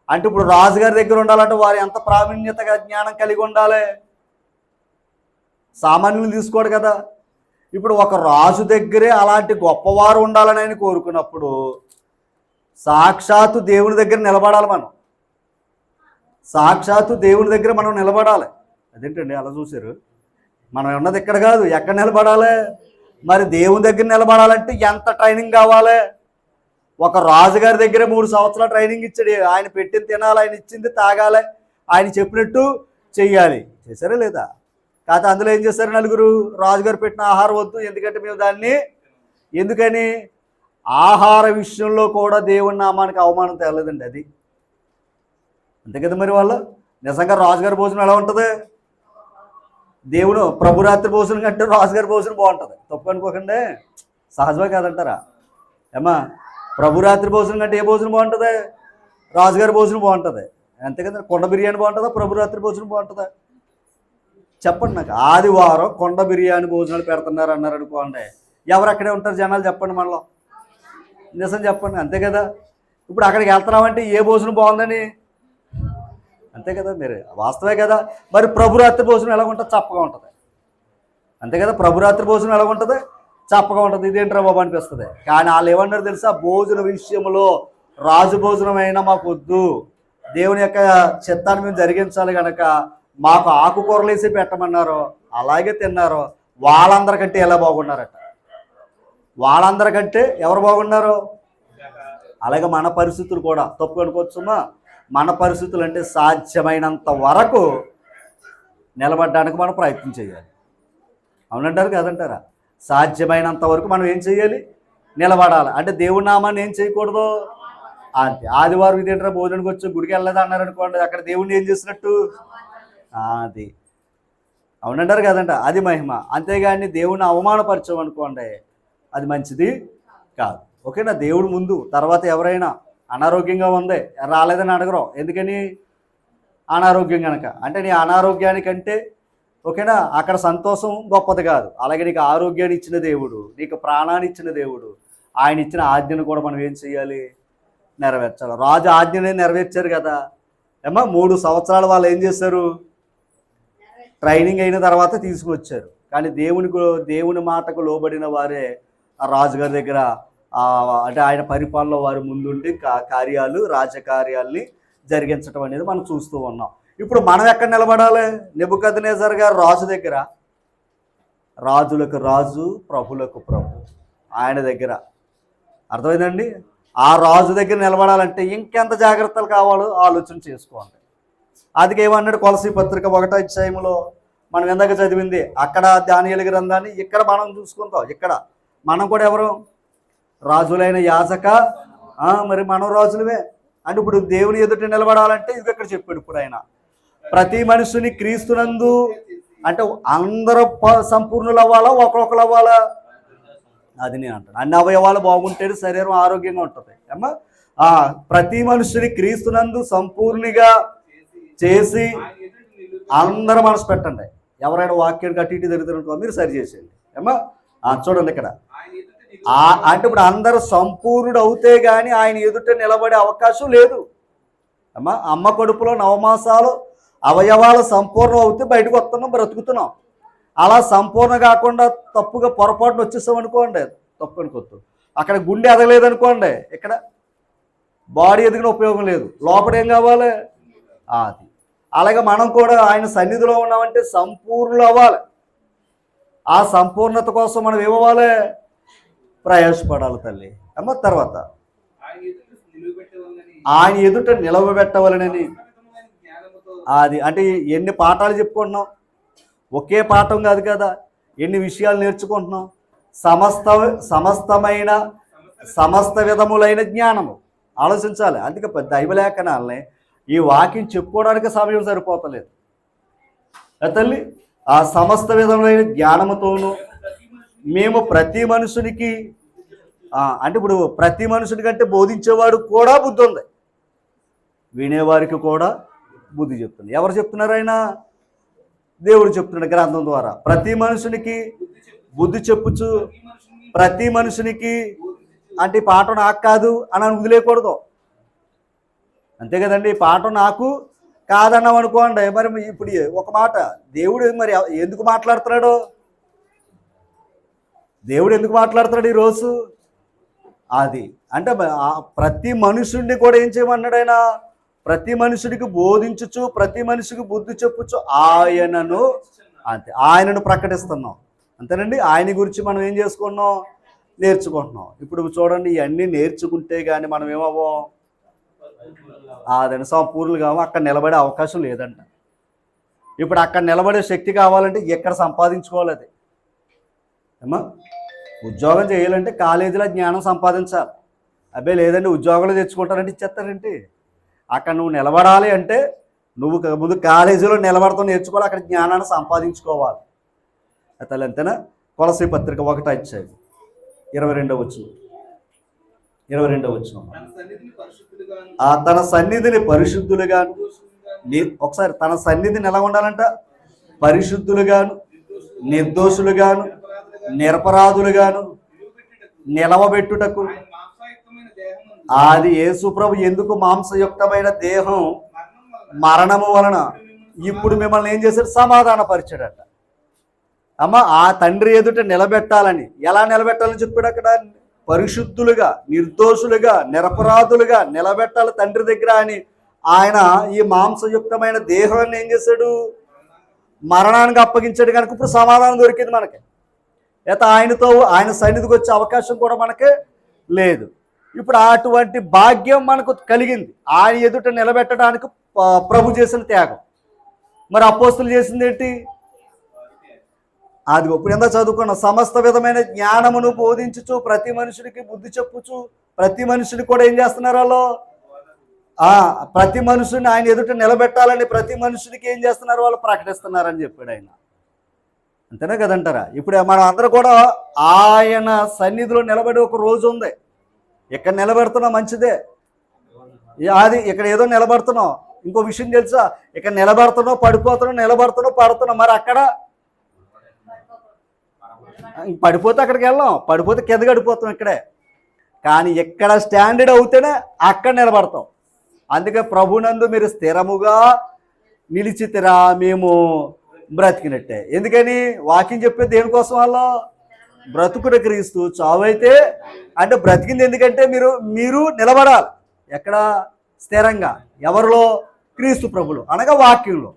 A: అంటే ఇప్పుడు రాజుగారి దగ్గర ఉండాలంటే వారు ఎంత ప్రావీణ్యతగా జ్ఞానం కలిగి ఉండాలి? సామాన్యులు తీసుకోడు కదా. ఇప్పుడు ఒక రాజు దగ్గరే అలాంటి గొప్పవారు ఉండాలని ఆయన కోరుకున్నప్పుడు సాక్షాత్తు దేవుని దగ్గర నిలబడాలి. సాక్షాత్తు దేవుని దగ్గర మనం నిలబడాలి. అదేంటండి అలా చూశారు? మనం ఉన్నది ఇక్కడ కాదు, ఎక్కడ నిలబడాలి? మరి దేవుని దగ్గర నిలబడాలంటే ఎంత ట్రైనింగ్ కావాలి? ఒక రాజుగారి దగ్గర 3 సంవత్సరాల ట్రైనింగ్ ఇచ్చాడు. ఆయన పెట్టింది తినాలి, ఆయన ఇచ్చింది తాగాలి, ఆయన చెప్పినట్టు చెయ్యాలి. చేశారా లేదా? కాకపోతే అందులో ఏం చేశారు? నలుగురు రాజుగారు పెట్టిన ఆహారం వద్దు, ఎందుకంటే మేము దాన్ని ఎందుకని ఆహార విషయంలో కూడా దేవుని నామానికి అవమానం తేలేదండి. అది అంతే కదా. మరి వాళ్ళు నిజంగా రాజుగారి భోజనం ఎలా ఉంటుంది? దేవుడు ప్రభురాత్రి భోజనం కంటే రాజుగారి భోజనం బాగుంటుంది. తప్పు అనుకోకండి, సహజమే కాదంటారా ఏమా? ప్రభురాత్రి భోజనం కంటే ఏ భోజనం బాగుంటుంది? రాజుగారి భోజనం బాగుంటుంది. అంతే కదా. కొండ బిర్యానీ బాగుంటుందా? ప్రభురాత్రి భోజనం బాగుంటుందా? చెప్పండి నాకు. ఆదివారం కొండ బిర్యానీ భోజనాలు పెడుతున్నారు అన్నారు అనుకోండి, ఎవరు అక్కడే ఉంటారు జనాలు? చెప్పండి మనలో, నిజం చెప్పండి. అంతే కదా. ఇప్పుడు అక్కడికి వెళ్తున్నామంటే ఏ భోజనం బాగుందని, అంతే కదా. మీరు వాస్తవే కదా. మరి ప్రభురాత్రి భోజనం ఎలా ఉంటుంది? చప్పగా ఉంటుంది. అంతే కదా. ప్రభురాత్రి భోజనం ఎలా ఉంటుంది? చప్పగా ఉంటుంది. ఇదేంట్రా బాబు అనిపిస్తుంది. కానీ వాళ్ళు ఏమన్నారు తెలుసా? భోజన విషయంలో రాజు భోజనం అయినా మాకు వద్దు, దేవుని యొక్క చిత్తాన్ని మేము జరిగించాలి కనుక మాకు ఆకుకూరలు వేసి పెట్టమన్నారు. అలాగే తిన్నారు. వాళ్ళందరికంటే ఎలా బాగున్నారట? వాళ్ళందరికంటే ఎవరు బాగున్నారు? అలాగే మన పరిస్థితులు కూడా తప్పు అనుకోవచ్చుమా? మన పరిస్థితులు అంటే సాధ్యమైనంత వరకు నిలబడడానికి మనం ప్రయత్నం చేయాలి. అవునంటారు కాదంటారా? సాధ్యమైనంత వరకు మనం ఏం చేయాలి? నిలబడాలి. అంటే దేవుడి నామాన్ని ఏం చేయకూడదు అంతే. ఆదివారం ఇదేంటారా భోజనానికి వచ్చి గుడికి వెళ్ళలేదు అన్నారు అనుకోండి, అక్కడ దేవుడిని ఏం చేసినట్టు? అది అవునంటారు కదంట. అది మహిమ. అంతేగాని దేవుడిని అవమానపరచమనుకోండి, అది మంచిది కాదు. ఓకేనా. దేవుడు ముందు, తర్వాత ఎవరైనా అనారోగ్యంగా ఉంది రాలేదని అడగరు. ఎందుకని? అనారోగ్యం కనుక. అంటే నీ అనారోగ్యానికంటే ఓకేనా అక్కడ సంతోషం గొప్పది కాదు. అలాగే నీకు ఆరోగ్యాన్ని ఇచ్చిన దేవుడు, నీకు ప్రాణాన్ని ఇచ్చిన దేవుడు, ఆయన ఇచ్చిన ఆజ్ఞను కూడా మనం ఏం చేయాలి? నెరవేర్చాలి. రాజు ఆజ్ఞనే నెరవేర్చారు కదా ఏమా. 3 సంవత్సరాలు వాళ్ళు ఏం చేశారు? ట్రైనింగ్ అయిన తర్వాత తీసుకొచ్చారు. కానీ దేవుని మాటకు లోబడిన వారే ఆ రాజుగారి దగ్గర అంటే ఆయన పరిపాలనలో వారు ముందుండి కార్యాలు, రాజకార్యాల్ని జరిగించడం అనేది మనం చూస్తూ ఉన్నాం. ఇప్పుడు మనం ఎక్కడ నిలబడాలి? నెబుకద్నెజర్ గారు రాజు దగ్గర, రాజులకు రాజు, ప్రభులకు ప్రభు ఆయన దగ్గర. అర్థమైందండి? ఆ రాజు దగ్గర నిలబడాలంటే ఇంకెంత జాగ్రత్తలు కావాలో ఆలోచన చేసుకోండి. అందుకే ఏమన్నాడు? కొలసీ పత్రిక 1వ అధ్యాయంలో మనం ఎందాక చదివింది. అక్కడ దానియేలు గ్రంథాన్ని ఇక్కడ మనం చూసుకుంటాం. ఇక్కడ మనం కూడా ఎవరు? రాజులైన యాజక. మరి మనం రాజులవే. అంటే ఇప్పుడు దేవుని ఎదుట నిలబడాలంటే ఇది ఇక్కడ చెప్పాడు. ఇప్పుడు ఆయన ప్రతి మనుషుని క్రీస్తునందు అంటే అందరూ సంపూర్ణులు అవ్వాలా, ఒకరొకరు అవ్వాలా? అది నేను అంటాను. అన్ని అవయవాలు బాగుంటేనే శరీరం ఆరోగ్యంగా ఉంటుంది అమ్మా. ప్రతి మనుషుని క్రీస్తునందు సంపూర్ణిగా చేసి అందరూ మనసు పెట్టండి. ఎవరైనా వాక్యానికి అటు ఇటు జరుగుతున్నట్టు మీరు సరి చేసేయండి అమ్మా. చూడండి ఇక్కడ అంటే ఇప్పుడు అందరూ సంపూర్ణుడు అవుతే కానీ ఆయన ఎదుట నిలబడే అవకాశం లేదు అమ్మా. అమ్మ కడుపులో 9 మాసాలు అవయవాలు సంపూర్ణం అవుతే బయటకు వస్తున్నాం, బ్రతుకుతున్నాం. అలా సంపూర్ణ కాకుండా తప్పుగా పొరపాటును వచ్చేసాం అనుకోండి, తప్పు అనుకోవద్దు. అక్కడ గుండె ఎదగలేదనుకోండి, ఇక్కడ బాడీ ఎదిగిన ఉపయోగం లేదు. లోపల ఏం కావాలి? అది. అలాగే మనం కూడా ఆయన సన్నిధిలో ఉన్నామంటే సంపూర్ణులు అవ్వాలి. ఆ సంపూర్ణత కోసం మనం ఏమవ్వాలి? ప్రయాసపడాలి తల్లి అమ్మ. తర్వాత ఆయన ఎదుట నిలవబెట్టవాలని అది అంటే ఎన్ని పాఠాలు చెప్పుకుంటున్నాం? ఒకే పాఠం కాదు కదా, ఎన్ని విషయాలు నేర్చుకుంటున్నాం. సమస్తమైన సమస్త విధములైన జ్ఞానము. ఆలోచించాలి. అందుకే దైవలేఖనాలని ఈ వాక్యం చెప్పుకోవడానికి సమయం సరిపోతలేదు తల్లి. ఆ సమస్త విధములైన జ్ఞానముతోనూ మేము ప్రతి మనుషునికి అంటే ఇప్పుడు ప్రతి మనుషుని కంటే బోధించేవాడు కూడా బుద్ధి ఉంది, వినేవారికి కూడా బుద్ధి చెప్తుంది. ఎవరు చెప్తున్నారు? ఆయన దేవుడు చెప్తున్నాడు గ్రంథం ద్వారా. ప్రతి మనుషునికి బుద్ధి చెప్పుచు ప్రతి మనుషునికి అంటే ఈ పాఠం నాకు కాదు అని వదిలేయకూడదు. అంతే కదండి. పాఠం నాకు కాదన్నాం అనుకోండి, మరి ఇప్పుడు ఒక మాట దేవుడు మరి ఎందుకు మాట్లాడుతున్నాడు? దేవుడు ఎందుకు మాట్లాడుతున్నాడు ఈరోజు? అది అంటే ప్రతి మనుషుడిని కూడా ఏం చేయమన్నాడు ఆయన? ప్రతి మనుషుడికి బోధించుచు ప్రతి మనిషికి బుద్ధి చెప్పుచు ఆయనను, అంతే, ఆయనను ప్రకటిస్తున్నాం. అంతేనండి. ఆయన గురించి మనం ఏం చేసుకున్నాం? నేర్చుకుంటున్నాం. ఇప్పుడు చూడండి, ఇవన్నీ నేర్చుకుంటే కానీ మనం ఏమవ్వం? అదండి సంపూర్ణులు కావు. అక్కడ నిలబడే అవకాశం లేదంట. ఇప్పుడు అక్కడ నిలబడే శక్తి కావాలంటే ఎక్కడ సంపాదించుకోవాలి? అది ఏమా ఉద్యోగం చేయాలంటే కాలేజీలో జ్ఞానం సంపాదించాలి. అబ్బాయి లేదండి ఉద్యోగాలు తెచ్చుకుంటారంటే ఇచ్చేస్తారంటే. అక్కడ నువ్వు నిలబడాలి అంటే నువ్వు ముందు కాలేజీలో నిలబడతావు, నేర్చుకోవాలి, అక్కడ జ్ఞానాన్ని సంపాదించుకోవాలి. అతను అంతేనా? కొలసీ పత్రిక 1:22 వచనం. తన సన్నిధిని పరిశుద్ధులుగాను, ఒకసారి తన సన్నిధిని ఎలా ఉండాలంట? పరిశుద్ధులుగాను, నిర్దోషులుగాను, నిరపరాధులుగాను నిలవబెట్టుటకు. అది యేసుప్రభు ఎందుకు మాంసయుక్తమైన దేహం మరణము వలన ఇప్పుడు మిమ్మల్ని ఏం చేశాడు? సమాధానపరిచాడట. అమ్మ ఆ తండ్రి ఎదుట నిలబెట్టాలని. ఎలా నిలబెట్టాలని చెప్పాడు అక్కడ? పరిశుద్ధులుగా, నిర్దోషులుగా, నిరపరాధులుగా నిలబెట్టాలి తండ్రి దగ్గర అని ఆయన ఈ మాంసయుక్తమైన దేహాన్ని ఏం చేశాడు? మరణానికి అప్పగించాడు. కనుక ఇప్పుడు సమాధానం దొరికింది మనకి. అయితే ఆయన సన్నిధికి వచ్చే అవకాశం కూడా మనకి లేదు. ఇప్పుడు అటువంటి భాగ్యం మనకు కలిగింది. ఆయన ఎదుట నిలబెట్టడానికి ప్రభు చేసిన త్యాగం. మరి అపోస్తులు చేసింది ఏంటి? అది ఇప్పుడు ఎంత చదువుకున్నా, సమస్త విధమైన జ్ఞానమును బోధించుచు ప్రతి మనుషుడికి బుద్ధి చెప్పుచు ప్రతి మనుషుడికి కూడా ఏం చేస్తున్నారు? వాళ్ళు ప్రతి మనుషుని ఆయన ఎదుట నిలబెట్టాలని ప్రతి మనుషుడికి ఏం చేస్తున్నారు? వాళ్ళు ప్రకటిస్తున్నారని చెప్పాడు ఆయన. అంతేనా కదంటారా? ఇప్పుడు మనం అందరూ కూడా ఆయన సన్నిధిలో నిలబడి ఒక రోజు ఉంది. ఇక్కడ నిలబెడుతున్నాం మంచిదే, అది ఇక్కడ ఏదో నిలబడుతున్నాం. ఇంకో విషయం తెలుసా? ఇక్కడ నిలబడుతున్నావు, పడిపోతున్నావు, నిలబడుతున్నావు, పడుతున్నావు. మరి అక్కడ పడిపోతే అక్కడికి వెళ్ళాం, పడిపోతే కింద గడిపోతాం ఇక్కడే. కానీ ఎక్కడ స్టాండర్డ్ అవుతేనే అక్కడ నిలబడతాం. అందుకే ప్రభునందు మీరు స్థిరముగా నిలిచితిరా మేము బ్రతికినట్టే. ఎందుకని? వాక్యం చెప్పేది దేనికోసం? వాళ్ళు బ్రతుకుడు క్రీస్తు, చావైతే అంటే బ్రతికింది ఎందుకంటే మీరు నిలబడాలి. ఎక్కడ? స్థిరంగా. ఎవరిలో? క్రీస్తు ప్రభులో, అనగా వాక్యంలో.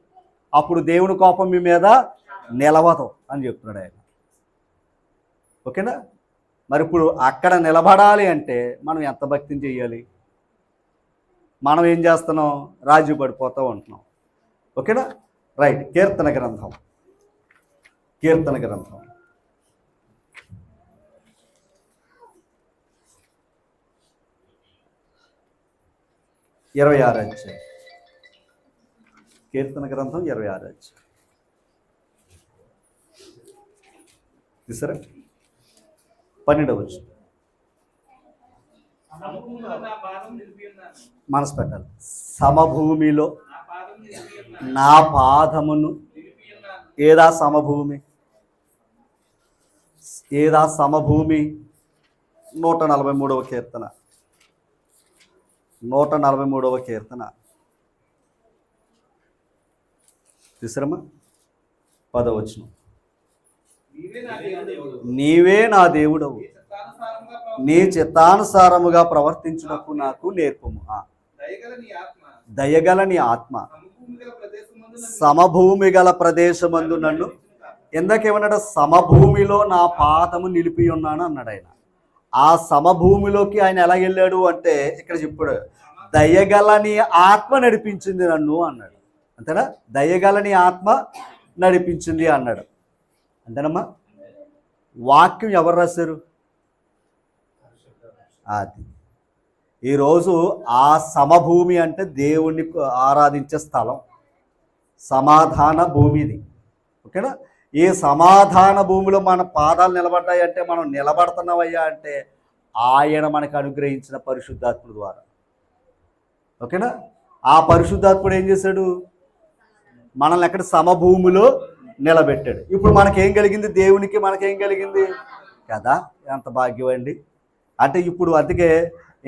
A: అప్పుడు దేవుని కోపం మీ మీద నిలవదు అని చెప్తున్నాడు ఆయన. ఓకేనా? మరి ఇప్పుడు అక్కడ నిలబడాలి అంటే మనం ఎంత భక్తిని చెయ్యాలి? మనం ఏం చేస్తున్నాం? రాజీ పడిపోతూ ఉంటున్నాం. ఓకేనా? రైట్. కీర్తన గ్రంథం 26 అధ్యాయం. కీర్తన గ్రంథం 26 అధ్యాయం తీసారా? 12వ వచనం. మనసు పెట్టాలి. సమభూమిలో నా పాదమును. ఏదా సమభూమి? 143వ కీర్తన 143వ కీర్తన తీసరమ్మా? 10వ వచనం. నీవే నా దేవుడవు, నీ చిత్తానుసారముగా ప్రవర్తించుటకు నాకు నేర్పము. దయగల నీ ఆత్మ సమభూమి గల ప్రదేశమందు నన్ను. ఎందుకేమన్నాడు? సమభూమిలో నా పాదము నిలిపి ఉన్నాను అన్నాడు ఆయన. ఆ సమభూమిలోకి ఆయన ఎలా వెళ్ళాడు అంటే ఇక్కడ చెప్పాడు, దయగల నీ ఆత్మ నడిపించింది నన్ను అన్నాడు. అంతేనా? దయగల నీ ఆత్మ నడిపించింది అన్నాడు. అంతేనమ్మా? వాక్యం ఎవరు రాశారు? అది ఈరోజు ఆ సమభూమి అంటే దేవుణ్ణి ఆరాధించే స్థలం, సమాధాన భూమి ఇది. ఓకేనా? ఈ సమాధాన భూమిలో మన పాదాలు నిలబడ్డాయి అంటే మనం నిలబడుతున్నామయ్యా అంటే ఆయన మనకు అనుగ్రహించిన పరిశుద్ధాత్ముడు ద్వారా. ఓకేనా? ఆ పరిశుద్ధాత్ముడు ఏం చేశాడు? మనల్ని ఎక్కడ సమభూమిలో నిలబెట్టాడు. ఇప్పుడు మనకేం కలిగింది? దేవునికి మనకేం కలిగింది కదా? ఎంత భాగ్యం అండి. అంటే ఇప్పుడు అందుకే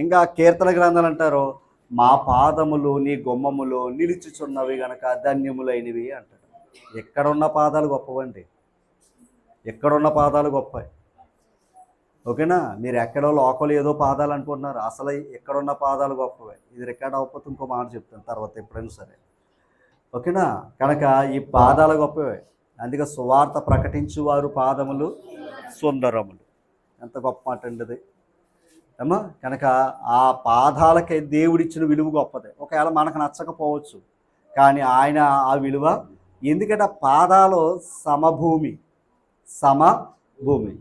A: ఇంకా కీర్తన గ్రంథాలు అంటారు, మా పాదములు నీ గుమ్మములో నిలుచుచున్నవి గనక ధన్యములైనవి అంటాడు. ఎక్కడున్న పాదాలు గొప్పవండి, ఎక్కడున్న పాదాలు గొప్పవి. ఓకేనా? మీరు ఎక్కడో లోకల్ ఏదో పాదాలు అనుకుంటున్నారు, అసలు ఎక్కడున్న పాదాలు గొప్పవే. ఇది రికార్డ్ అవ్వకపోతే ఇంకో మాట చెప్తాను తర్వాత ఎప్పుడైనా సరే. ఓకేనా? కనుక ఈ పాదాలు గొప్పవే. అందుకే సువార్త ప్రకటించువారు పాదములు సుందరములు. ఎంత గొప్ప మాట అండి అది ఏమో. కనుక ఆ పాదాలకే దేవుడిచ్చిన విలువ గొప్పదే. ఒకవేళ మనకు నచ్చకపోవచ్చు, కానీ ఆయన ఆ విలువ, ఎందుకంటే ఆ పాదాలు సమభూమి.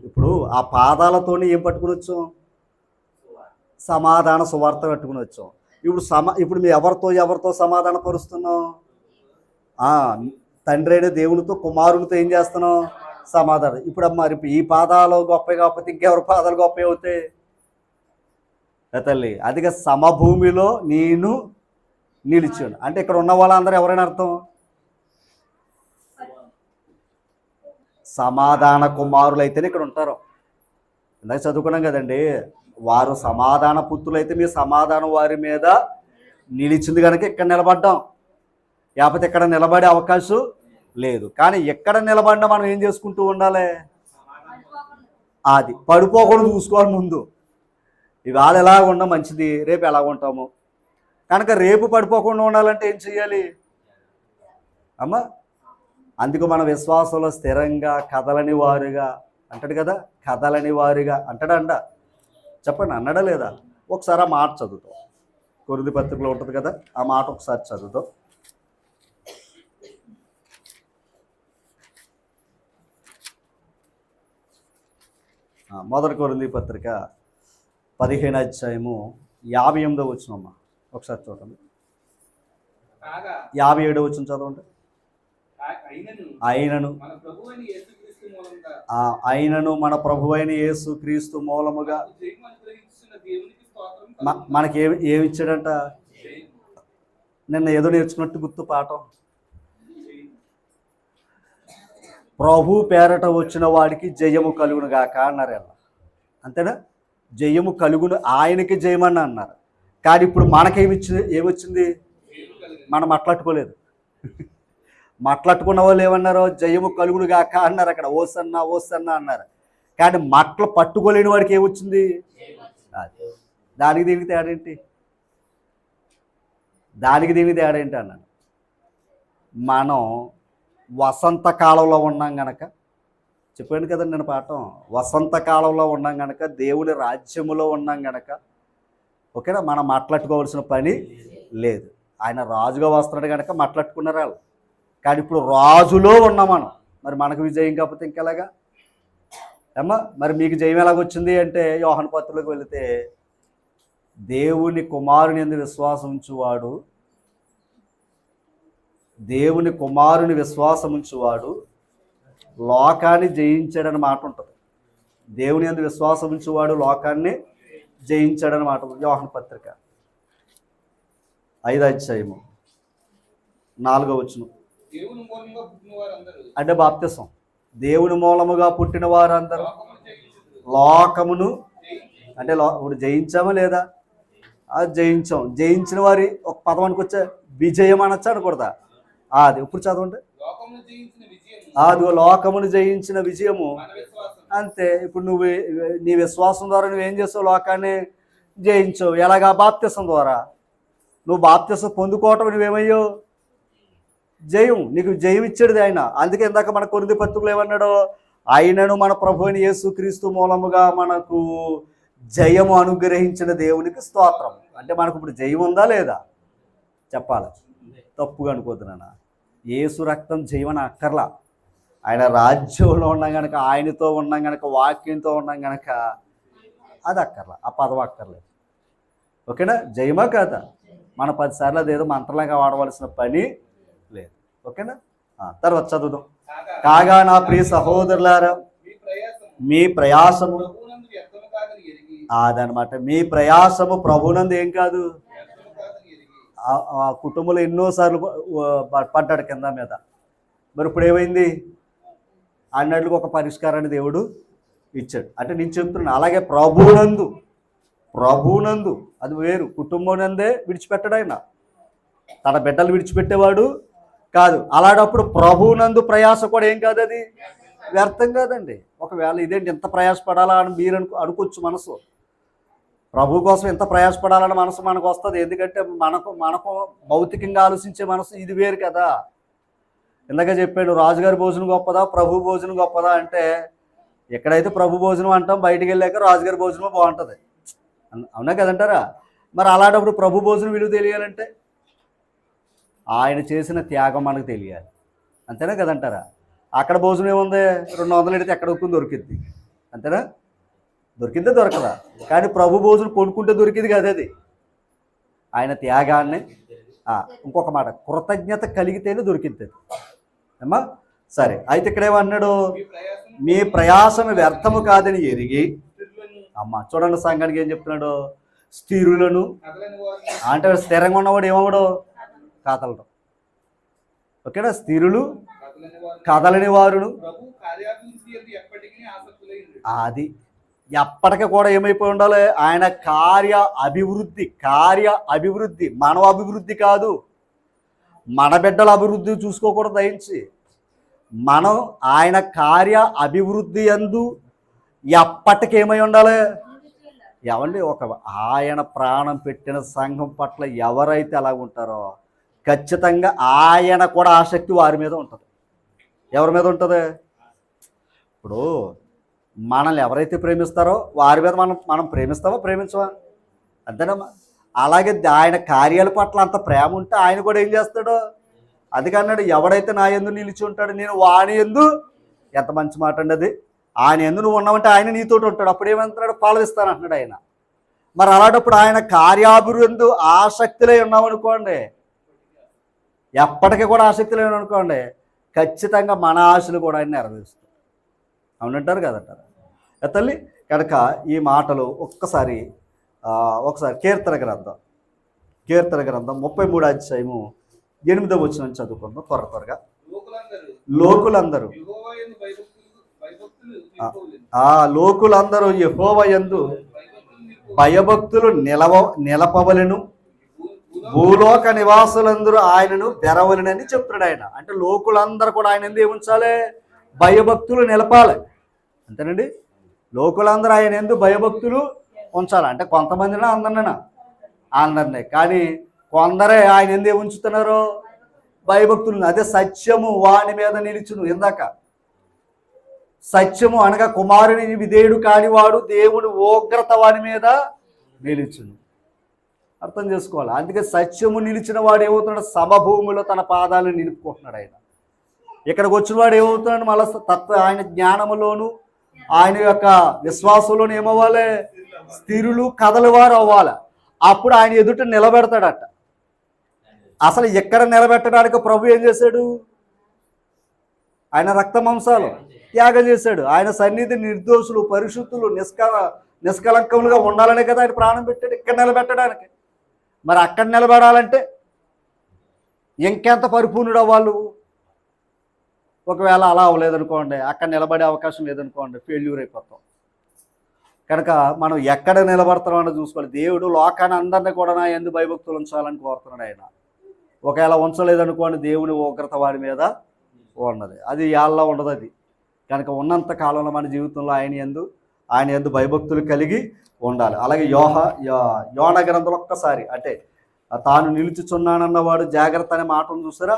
A: ఇప్పుడు ఆ పాదాలతోనే ఏం పట్టుకుని వచ్చాం? సమాధాన సువార్త పట్టుకుని వచ్చాం. ఇప్పుడు మేము ఎవరితో సమాధాన పరుస్తున్నాం? తండ్రి అయిన దేవునితో, కుమారునితో ఏం చేస్తున్నాం? సమాధానం. ఇప్పుడు మరి ఈ పాదాలు గొప్పవి కాకపోతే ఇంకెవరి పాదాలు గొప్పవి అవుతాయి తల్లి? అందుకే సమభూమిలో నేను నిలిచాను అంటే ఇక్కడ ఉన్న వాళ్ళందరూ ఎవరైనా అర్థం? సమాధాన కుమారులు అయితేనే ఇక్కడ ఉంటారు. ఇందాక చదువుకున్నాం కదండి, వారు సమాధాన పుత్రులు అయితే మీ సమాధానం వారి మీద నిలిచింది కనుక ఇక్కడ నిలబడ్డాం. లేకపోతే ఇక్కడ నిలబడే అవకాశం లేదు. కానీ ఎక్కడ నిలబడినా మనం ఏం చేసుకుంటూ ఉండాలి? అది పడిపోకుండా చూసుకోవాలి ముందు. ఇవాళ ఎలాగ ఉండడం మంచిది, రేపు ఎలాగ ఉంటాము. కనుక రేపు పడిపోకుండా ఉండాలంటే ఏం చెయ్యాలి అమ్మా? అందుకు మన విశ్వాసంలో స్థిరంగా కదలని వారుగా అంటాడు కదా, కదలని వారుగా అంటాడంట. చెప్పండి, అన్నాడా లేదా? ఒకసారి ఆ మాట చదువుతాం. కొరింథీ పత్రికలో ఉంటుంది కదా, ఆ మాట ఒకసారి చదువుతాం. మొదటి కొరింథీ పత్రిక 15వ అధ్యాయము 58వ వచనమ్మా, ఒకసారి చూడండి. 57వ వచనం చదవండి. అయినను మన ప్రభువైన యేసుక్రీస్తు మూలముగా మనకి ఏమిచ్చాడంట? నిన్న ఏదో నేర్చుకున్నట్టు గుర్తు పాఠం. ప్రభు పేరట వచ్చిన వాడికి జయము కలుగును గాక అన్నారు. ఎలా అంతేనా? జయము కలుగును, ఆయనకి జయమని అన్నారు. కానీ ఇప్పుడు ఏమొచ్చింది? మనం మాట్లాడుకోలేదు. మాట్లాడుకున్న వాళ్ళు ఏమన్నారు? జయము కలుగును గాక అన్నారు. అక్కడ ఓసన్నా అన్నారు. కానీ మట్లు పట్టుకోలేని వాడికి ఏమొచ్చింది? దానికి దీనికి తేడా ఏంటి? అన్నాను. మనం వసంతకాలంలో ఉన్నాం గనక, చెప్పాను కదండి నేను పాఠం, వసంతకాలంలో ఉన్నాం గనక, దేవుని రాజ్యములో ఉన్నాం గనక, ఓకేనా, మనం మాట్లాడుకోవాల్సిన పని లేదు. ఆయన రాజుగా వస్తున్నాడు కనుక మాట్లాడుకున్నారు వాళ్ళు. కానీ ఇప్పుడు రాజులో ఉన్నాం మనం. మరి మనకు విజయం కాకపోతే ఇంకెలాగా అమ్మా? మరి మీకు జయం ఎలాగొచ్చింది అంటే, యోహాను పత్రికలోకి వెళితే, దేవుని కుమారుని యందు విశ్వాసం ఉంచువాడు, దేవుని కుమారుని విశ్వాసం ఉంచువాడు లోకాన్ని జయించాడని మాట ఉంటుంది. దేవుని యందు విశ్వాసం ఉంచువాడు లోకాన్ని జయించాడని మాట. యోహాను పత్రిక 5వ అధ్యాయము 4వ వచనం. అంటే బాప్తిసం. దేవుని మూలముగా పుట్టిన వారందరూ లోకమును అంటే ఇప్పుడు జయించామా లేదా? అది జయించాం. జయించిన వారి ఒక పదవానికి వచ్చే విజయం అనొచ్చా అనకూడదా? అది ఇప్పుడు చదవండి. అదిగో లోకమును జయించిన విజయము. అంతే. ఇప్పుడు నువ్వు నీ విశ్వాసం ద్వారా నువ్వేం చేస్తావు? లోకాన్ని జయించావు. ఎలాగా? బాప్తిసం ద్వారా. నువ్వు బాప్తిసం పొందుకోవటం నువ్వేమయ్యో జయం. నీకు జయం ఇచ్చాడు ఆయన. అందుకే ఇందాక మన కొరింథీ పత్రికలో ఏమన్నాడు? ఆయనను మన ప్రభువైన యేసుక్రీస్తు మూలముగా మనకు జయము అనుగ్రహించిన దేవునికి స్తోత్రం. అంటే మనకు ఇప్పుడు జయం ఉందా లేదా చెప్పాలి. తప్పుగా అనుకోతున్నానా? యేసు రక్తం జయమని అక్కర్లా. ఆయన రాజ్యంలో ఉన్నాం కనుక, ఆయనతో ఉన్నాం కనుక, వాక్యంతో ఉన్నాం కనుక అది అక్కర్లా, ఆ పదం అక్కర్లేదు. ఓకేనా? జయమా కాదా? మన 10 సార్లు అదేదో మంత్రంలాగా వాడవలసిన పని లేదు. ఓకేనా? తర్వాత చదువుదాం. కాగా నా ప్రియ సహోదరులారా, మీ ప్రయాసము అదనమాట. మీ ప్రయాసము ప్రభునందు ఏం కాదు. ఆ కుటుంబంలో ఎన్నోసార్లు పడ్డాడు కింద మీద. మరి ఇప్పుడు ఏమైంది అన్నట్లుగా ఒక పరిష్కారాన్ని దేవుడు ఇచ్చాడు. అంటే నేను చెప్తున్నాను, అలాగే ప్రభువునందు అది వేరు. కుటుంబం నందే విడిచిపెట్టాడు ఆయన, తన బిడ్డలు విడిచిపెట్టేవాడు కాదు. అలాంటప్పుడు ప్రభువునందు ప్రయాస కూడా ఏం కాదు, అది వ్యర్థం కాదండి. ఒకవేళ ఇదేంటి ఎంత ప్రయాసపడాలా అని మీరు అనుకోవచ్చు మనసు. ప్రభు కోసం ఎంత ప్రయాసపడాలని మనసు మనకు వస్తుంది. ఎందుకంటే మనకు భౌతికంగా ఆలోచించే మనసు ఇది వేరు కదా. ఇందాక చెప్పాడు, రాజుగారి భోజనం గొప్పదా ప్రభు భోజనం గొప్పదా అంటే, ఎక్కడైతే ప్రభు భోజనం అంటాం బయటికి వెళ్ళాక రాజుగారి భోజనం బాగుంటుంది. అవునా కదంటారా? మరి అలాంటప్పుడు ప్రభు భోజనం విలువ తెలియాలంటే ఆయన చేసిన త్యాగం మనకు తెలియాలి. అంతేనా కదంటారా? అక్కడ భోజనం ఏముంది, 200 ఎడితే ఎక్కడ దొరికిద్ది. అంతేనా? దొరికిందే దొరకదా? కానీ ప్రభు భోజనం కొనుక్కుంటే దొరికింది కదా. అది ఆయన త్యాగాన్ని, ఇంకొక మాట, కృతజ్ఞత కలిగితేనే దొరికింది అమ్మా. సరే, అయితే ఇక్కడేమన్నాడు, మీ ప్రయాసం వ్యర్థము కాదని ఎరిగి. అమ్మ చూడండి, సంఘానికి ఏం చెప్తున్నాడు, స్థిరులను అంటే స్థిరంగా ఉన్నవాడు ఏమవడు, కదలడు. ఓకేనా? స్థిరులు కదలని వారును, అది ఎప్పటికీ కూడా ఏమైపోయి ఉండాలి, ఆయన కార్య అభివృద్ధి, మన అభివృద్ధి కాదు. మన బిడ్డల అభివృద్ధి చూసుకోకూడదు దయించి. మనం ఆయన కార్య అభివృద్ధి యందు ఎప్పటికేమై ఉండాలి. ఎవండి, ఆయన ప్రాణం పెట్టిన సంఘం పట్ల ఎవరైతే అలా ఉంటారో ఖచ్చితంగా ఆయన కూడా ఆసక్తి వారి మీద ఉంటుంది. ఎవరి మీద ఉంటుంది? ఇప్పుడు మనల్ని ఎవరైతే ప్రేమిస్తారో వారి మీద మనం ప్రేమిస్తామా ప్రేమించవా? అంతేనమ్మా. అలాగే ఆయన కార్యాల పట్ల అంత ప్రేమ ఉంటే ఆయన కూడా ఏం చేస్తాడో. అందుకన్నాడు, ఎవడైతే నా యందు నిలిచి ఉంటాడు నేను వాని యందు. ఎంత మంచి మాట అండి అది. ఆయన యందు నువ్వు ఉన్నావంటే ఆయన నీతోటి ఉంటాడు. అప్పుడు ఏమంటున్నాడు, పాలవిస్తాను అంటున్నాడు ఆయన. మరి అలాంటప్పుడు ఆయన కార్యాభివృద్ధి ఆసక్తిలో ఉన్నామనుకోండి, ఎప్పటికీ కూడా ఆసక్తిలో ఉన్నామనుకోండి, ఖచ్చితంగా మన ఆశలు కూడా ఆయన నెరవేరుస్తాడు. అవునంటారు కదంటారు తల్లి. కనుక ఈ మాటలు ఒకసారి కీర్తన గ్రంథం 33వ అధ్యాయము 8వ వచనం చదువుకుందాం త్వరగా. లోకులందరూ యెహోవా యందు భయభక్తులు నిలపవలెను, భూలోక నివాసులందరూ ఆయనను బెరవలెనని చెప్తున్నాడు ఆయన. అంటే లోకులందరూ కూడా ఆయన ఎందు ఏముంచాలి, భయభక్తులు నిలపాలి. అంతేనండి. లోకులందరూ ఆయన ఎందు భయభక్తులు ఉంచాలి. అంటే కొంతమందినా అందరినీ కానీ కొందరే ఆయన ఎందు ఉంచుతున్నారు భయభక్తులు. అదే సత్యము వాని మీద నిలుచును. ఇందాక సత్యము అనగా కుమారుని విధేయుడు కానివాడు దేవుడు ఉగ్రత వాని మీద నిలుచును. అర్థం చేసుకోవాలి. అందుకే సత్యము నిలిచిన వాడు ఏమవుతున్నాడు, సమభూమిలో తన పాదాలను నిలుపుకుంటున్నాడు ఆయన. ఇక్కడికి వచ్చిన వాడు ఏమవుతున్నాడు, మళ్ళీ ఆయన జ్ఞానములోను ఆయన యొక్క విశ్వాసంలోను ఏమవ్వాలి, స్థిరులు కదలవారు అవ్వాలి. అప్పుడు ఆయన ఎదుట నిలబెడతాడట. అసలు ఎక్కడ నిలబెట్టడానికి ప్రభు ఏం చేశాడు, ఆయన రక్త మాంసాలు త్యాగం చేశాడు. ఆయన సన్నిధి నిర్దోషులు పరిశుద్ధులు నిష్కలంకములుగా ఉండాలనే కదా ఆయన ప్రాణం పెట్టాడు ఇక్కడ నిలబెట్టడానికి. మరి అక్కడ నిలబడాలంటే ఇంకెంత పరిపూర్ణుడు అవ్వాలి. ఒకవేళ అలా అవ్వలేదనుకోండి, అక్కడ నిలబడే అవకాశం లేదనుకోండి, ఫెయిల్యూర్ అయిపోతాం. కనుక మనం ఎక్కడ నిలబడతామని చూసుకోవాలి. దేవుడు లోకాన్ని అందరినీ కూడా నా యందు భయభక్తులు ఉంచాలని కోరుతున్నాడు ఆయన. ఒకవేళ ఉంచలేదనుకోండి, దేవుని ఉగ్రత వాడి మీద ఉన్నది. అది యాళ్ళ ఉండదు అది. కనుక ఉన్నంత కాలంలో మన జీవితంలో ఆయన యందు భయభక్తులు కలిగి ఉండాలి. అలాగే యోన గ్రంథంలో ఒక్కసారి అంటే తాను నిలుచుచున్నానన్నవాడు జాగ్రత్త అనే మాటను చూసారా.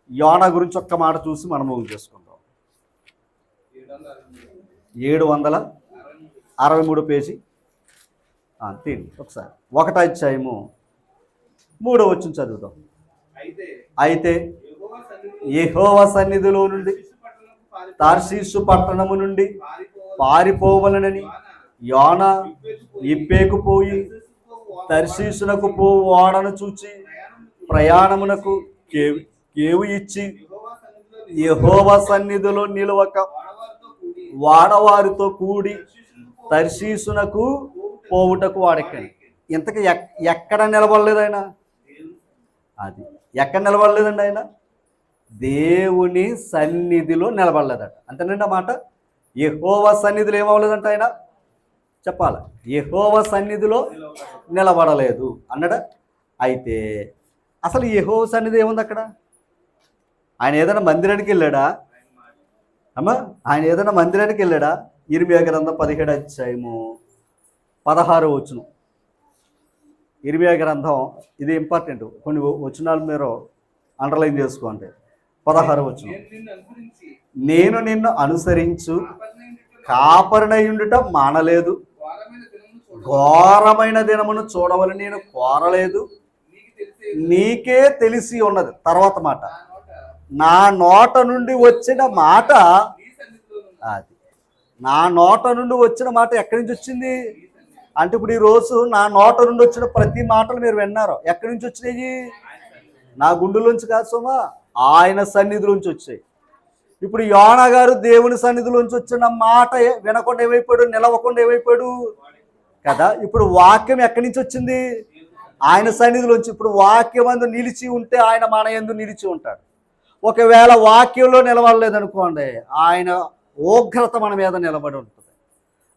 A: యోన గురించి ఒక్క మాట చూసి మనం ముగింపు చేసుకుందాం. 763 పేజీ తీయండి ఒకసారి. 1వ అధ్యాయము 3వ వచనం చదువుదాం. అయితే యెహోవా సన్నిధిలో నుండి తార్షీషు పట్టణము నుండి పారిపోవలనని యోన ఇప్పేకుపోయి తర్షీసునకు పో ఓడను చూచి ప్రయాణమునకు కేవు ఇచ్చి యెహోవా సన్నిధిలో నిలవక వాడవారితో కూడి తర్షీసునకు పోవుటకు వాడెక్కడి. ఇంతకు ఎక్కడ నిలబడలేదు ఆయన? అది ఎక్కడ నిలబడలేదండి ఆయన? దేవుని సన్నిధిలో నిలబడలేదట. అంతేనండి ఆ మాట. యెహోవా సన్నిధిలో ఏమవ్వలేదంట ఆయన? చెప్పాలి, యెహోవా సన్నిధిలో నిలబడలేదు అన్నాడా? అయితే అసలు యెహోవా సన్నిధి ఏముంది అక్కడ? ఆయన ఏదైనా మందిరానికి వెళ్ళాడా అమ్మా? ఆయన ఏదైనా మందిరానికి వెళ్ళాడా? ఇర్మియా గ్రంథం 17వ అధ్యాయము 16వ వచనం. ఇర్మియా గ్రంథం, ఇది ఇంపార్టెంట్, కొన్ని వచనాలు మీరు అండర్లైన్ చేసుకోండి. 16వ వచనం. నేను నిన్ను అనుసరించు కాపరినయుండుట మానలేదు, ఘోరమైన దినమును చూడవలని నేను కోరలేదు, నీకే తెలిసి ఉన్నది. తర్వాత మాట, నా నోట నుండి వచ్చిన మాట, అది నా నోట నుండి వచ్చిన మాట ఎక్కడి నుంచి వచ్చింది అంటే, ఇప్పుడు ఈరోజు నా నోట నుండి వచ్చిన ప్రతి మాటలు మీరు విన్నారు. ఎక్కడి నుంచి వచ్చినాయి? నా గుండెలోంచి కాదు సుమా, ఆయన సన్నిధిలోంచి వచ్చాయి. ఇప్పుడు యోనా గారు దేవుని సన్నిధిలోంచి వచ్చిన మాట వినకుండా ఏమైపోయాడు? నిలవకుండా ఏమైపోయాడు కదా. ఇప్పుడు వాక్యం ఎక్కడి నుంచి వచ్చింది? ఆయన సన్నిధిలోంచి. ఇప్పుడు వాక్యం అందు నిలిచి ఉంటే ఆయన మన యందు నిలిచి ఉంటాడు. ఒకవేళ వాక్యంలో నిలబడలేదనుకోండి, ఆయన ఉగ్రత మన మీద నిలబడి ఉంటుంది.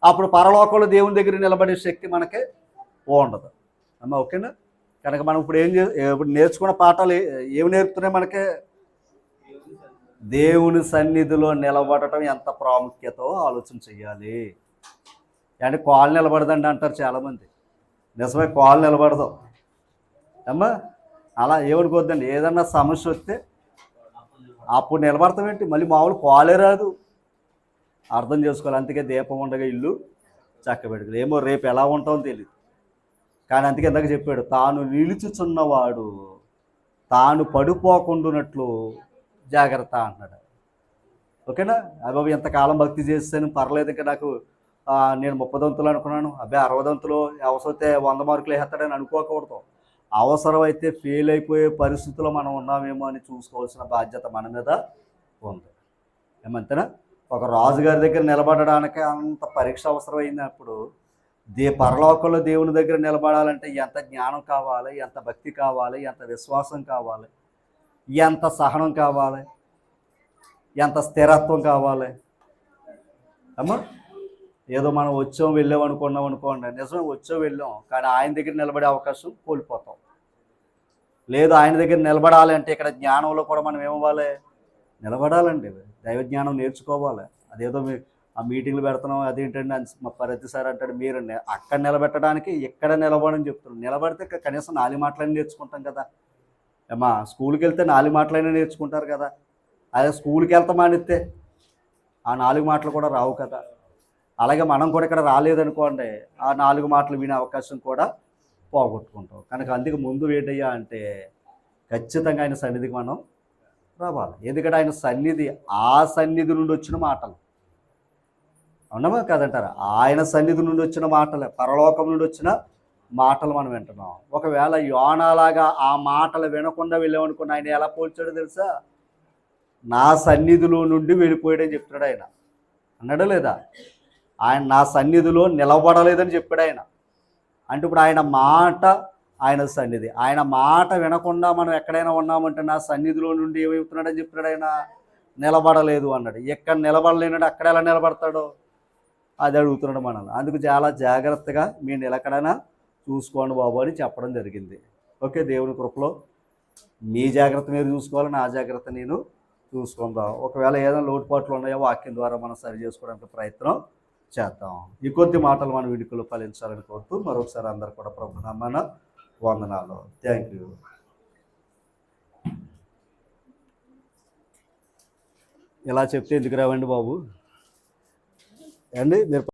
A: అప్పుడు పరలోకంలో దేవుని దగ్గర నిలబడే శక్తి మనకే ఉండదు అమ్మ. ఓకేనా? కనుక మనం ఇప్పుడు ఇప్పుడు నేర్చుకున్న పాఠాలు ఏమి నేర్పుతున్నాయి మనకే? దేవుని సన్నిధిలో నిలబడటం ఎంత ప్రాముఖ్యతో ఆలోచన చెయ్యాలి. అంటే కాళ్ళు నిలబడదండి అంటారు చాలామంది. నిజమే, కాళ్ళు నిలబడదు అమ్మా. అలా ఏమనుకోద్దండి. ఏదన్నా సమస్య వస్తే అప్పుడు నిలబడతామేంటి? మళ్ళీ మామూలు కాలే రాదు. అర్థం చేసుకోవాలి. అందుకే దీపం ఉండగా ఇల్లు చక్కబెట్టుకోవాలి. ఏమో రేపు ఎలా ఉంటామో తెలియదు, కానీ అందుకే ఇందాక చెప్పాడు, తాను నిలుచుచున్నవాడు తాను పడిపోకుండానట్లు జాగ్రత్త అంటున్నాడు. ఓకేనా? అబ్బాయి ఎంతకాలం భక్తి చేస్తాను పర్లేదు, ఇంకా నాకు నేను 30 దంతులు అనుకున్నాను, అబ్బాయి 60 దంతులు, అవసరమైతే 100 మార్కులు వేస్తాడని అనుకోకూడదు. అవసరమైతే ఫెయిల్ అయిపోయే పరిస్థితిలో మనం ఉన్నామేమో అని చూసుకోవాల్సిన బాధ్యత మన మీద ఉంది. ఏమంతేనా? ఒక రాజుగారి దగ్గర నిలబడడానికి అంత పరీక్ష అవసరమైనప్పుడు పరలోకంలో దేవుని దగ్గర నిలబడాలంటే ఎంత జ్ఞానం కావాలి, ఎంత భక్తి కావాలి, ఎంత విశ్వాసం కావాలి, ఎంత సహనం కావాలి, ఎంత స్థిరత్వం కావాలి అమ్మా. ఏదో మనం వచ్చాం వెళ్ళాం అనుకున్నాం అనుకోండి, నిజమే వచ్చాం వెళ్ళాం, కానీ ఆయన దగ్గర నిలబడే అవకాశం కోల్పోతాం. లేదు, ఆయన దగ్గర నిలబడాలి అంటే ఇక్కడ జ్ఞానంలో కూడా మనం ఏమవ్వాలి? నిలబడాలండి. దైవ జ్ఞానం నేర్చుకోవాలి. అదేదో ఆ మీటింగ్లు పెడుతున్నాం అదేంటండి మా ప్రతిసారి అంటాడు. మీరు అక్కడ నిలబెట్టడానికి ఇక్కడ నిలబడని చెప్తున్నాం. నిలబడితే కనీసం 4 మాటలైనా నేర్చుకుంటాం కదా అమ్మా. స్కూల్కి వెళ్తే 4 మాటలైనా నేర్చుకుంటారు కదా. అదే స్కూల్కి వెళ్తామనిస్తే ఆ 4 మాటలు కూడా రావు కదా. అలాగే మనం కూడా ఇక్కడ రాలేదనుకోండి, ఆ 4 మాటలు వినే అవకాశం కూడా పోగొట్టుకుంటాం. కనుక అందుకు ముందు ఏంటయ్యా అంటే ఖచ్చితంగా ఆయన సన్నిధికి మనం రావాలి. ఎందుకంటే ఆయన సన్నిధి, ఆ సన్నిధి నుండి వచ్చిన మాటలు, అవునమా కాదంటారా? ఆయన సన్నిధి నుండి వచ్చిన మాటలే, పరలోకం నుండి వచ్చిన మాటలు మనం వింటున్నాం. ఒకవేళ యోనాలాగా ఆ మాటలు వినకుండా వెళ్ళామనుకున్న ఆయన ఎలా పోల్చాడో తెలుసా? నా సన్నిధిలో నుండి వెళ్ళిపోయాడని చెప్తాడు ఆయన. అన్నాడా లేదా? ఆయన నా సన్నిధిలో నిలబడలేదని చెప్పాడు ఆయన. అంటే ఇప్పుడు ఆయన మాట, ఆయన సన్నిధి, ఆయన మాట వినకుండా మనం ఎక్కడైనా ఉన్నామంటే నా సన్నిధిలో నుండి ఏమవుతున్నాడని చెప్తున్నాడు ఆయన? నిలబడలేదు అన్నాడు. ఎక్కడ నిలబడలేనాడు, అక్కడ ఎలా నిలబడతాడో అది అడుగుతున్నాడు మనల్ని. అందుకు చాలా జాగ్రత్తగా మీ నిలకడన చూసుకోండి బాబు అని చెప్పడం జరిగింది. ఓకే, దేవుని కృపలో మీ జాగ్రత్త మీరు చూసుకోవాలి, నా జాగ్రత్త నేను చూసుకుందాం. ఒకవేళ ఏదైనా లోటుపాట్లు ఉన్నాయో వాక్యం ద్వారా మనం సరి చేసుకోవడానికి ప్రయత్నం చేద్దాం. ఈ కొద్ది మాటలు మన వీడియోలో ఫలించాలని కోరుతూ మరొకసారి అందరు కూడా ప్రభు నామమున వందనాలు. Thank you. ఇలా చెప్తే ఎందుకు రావండి బాబు అండి మీరు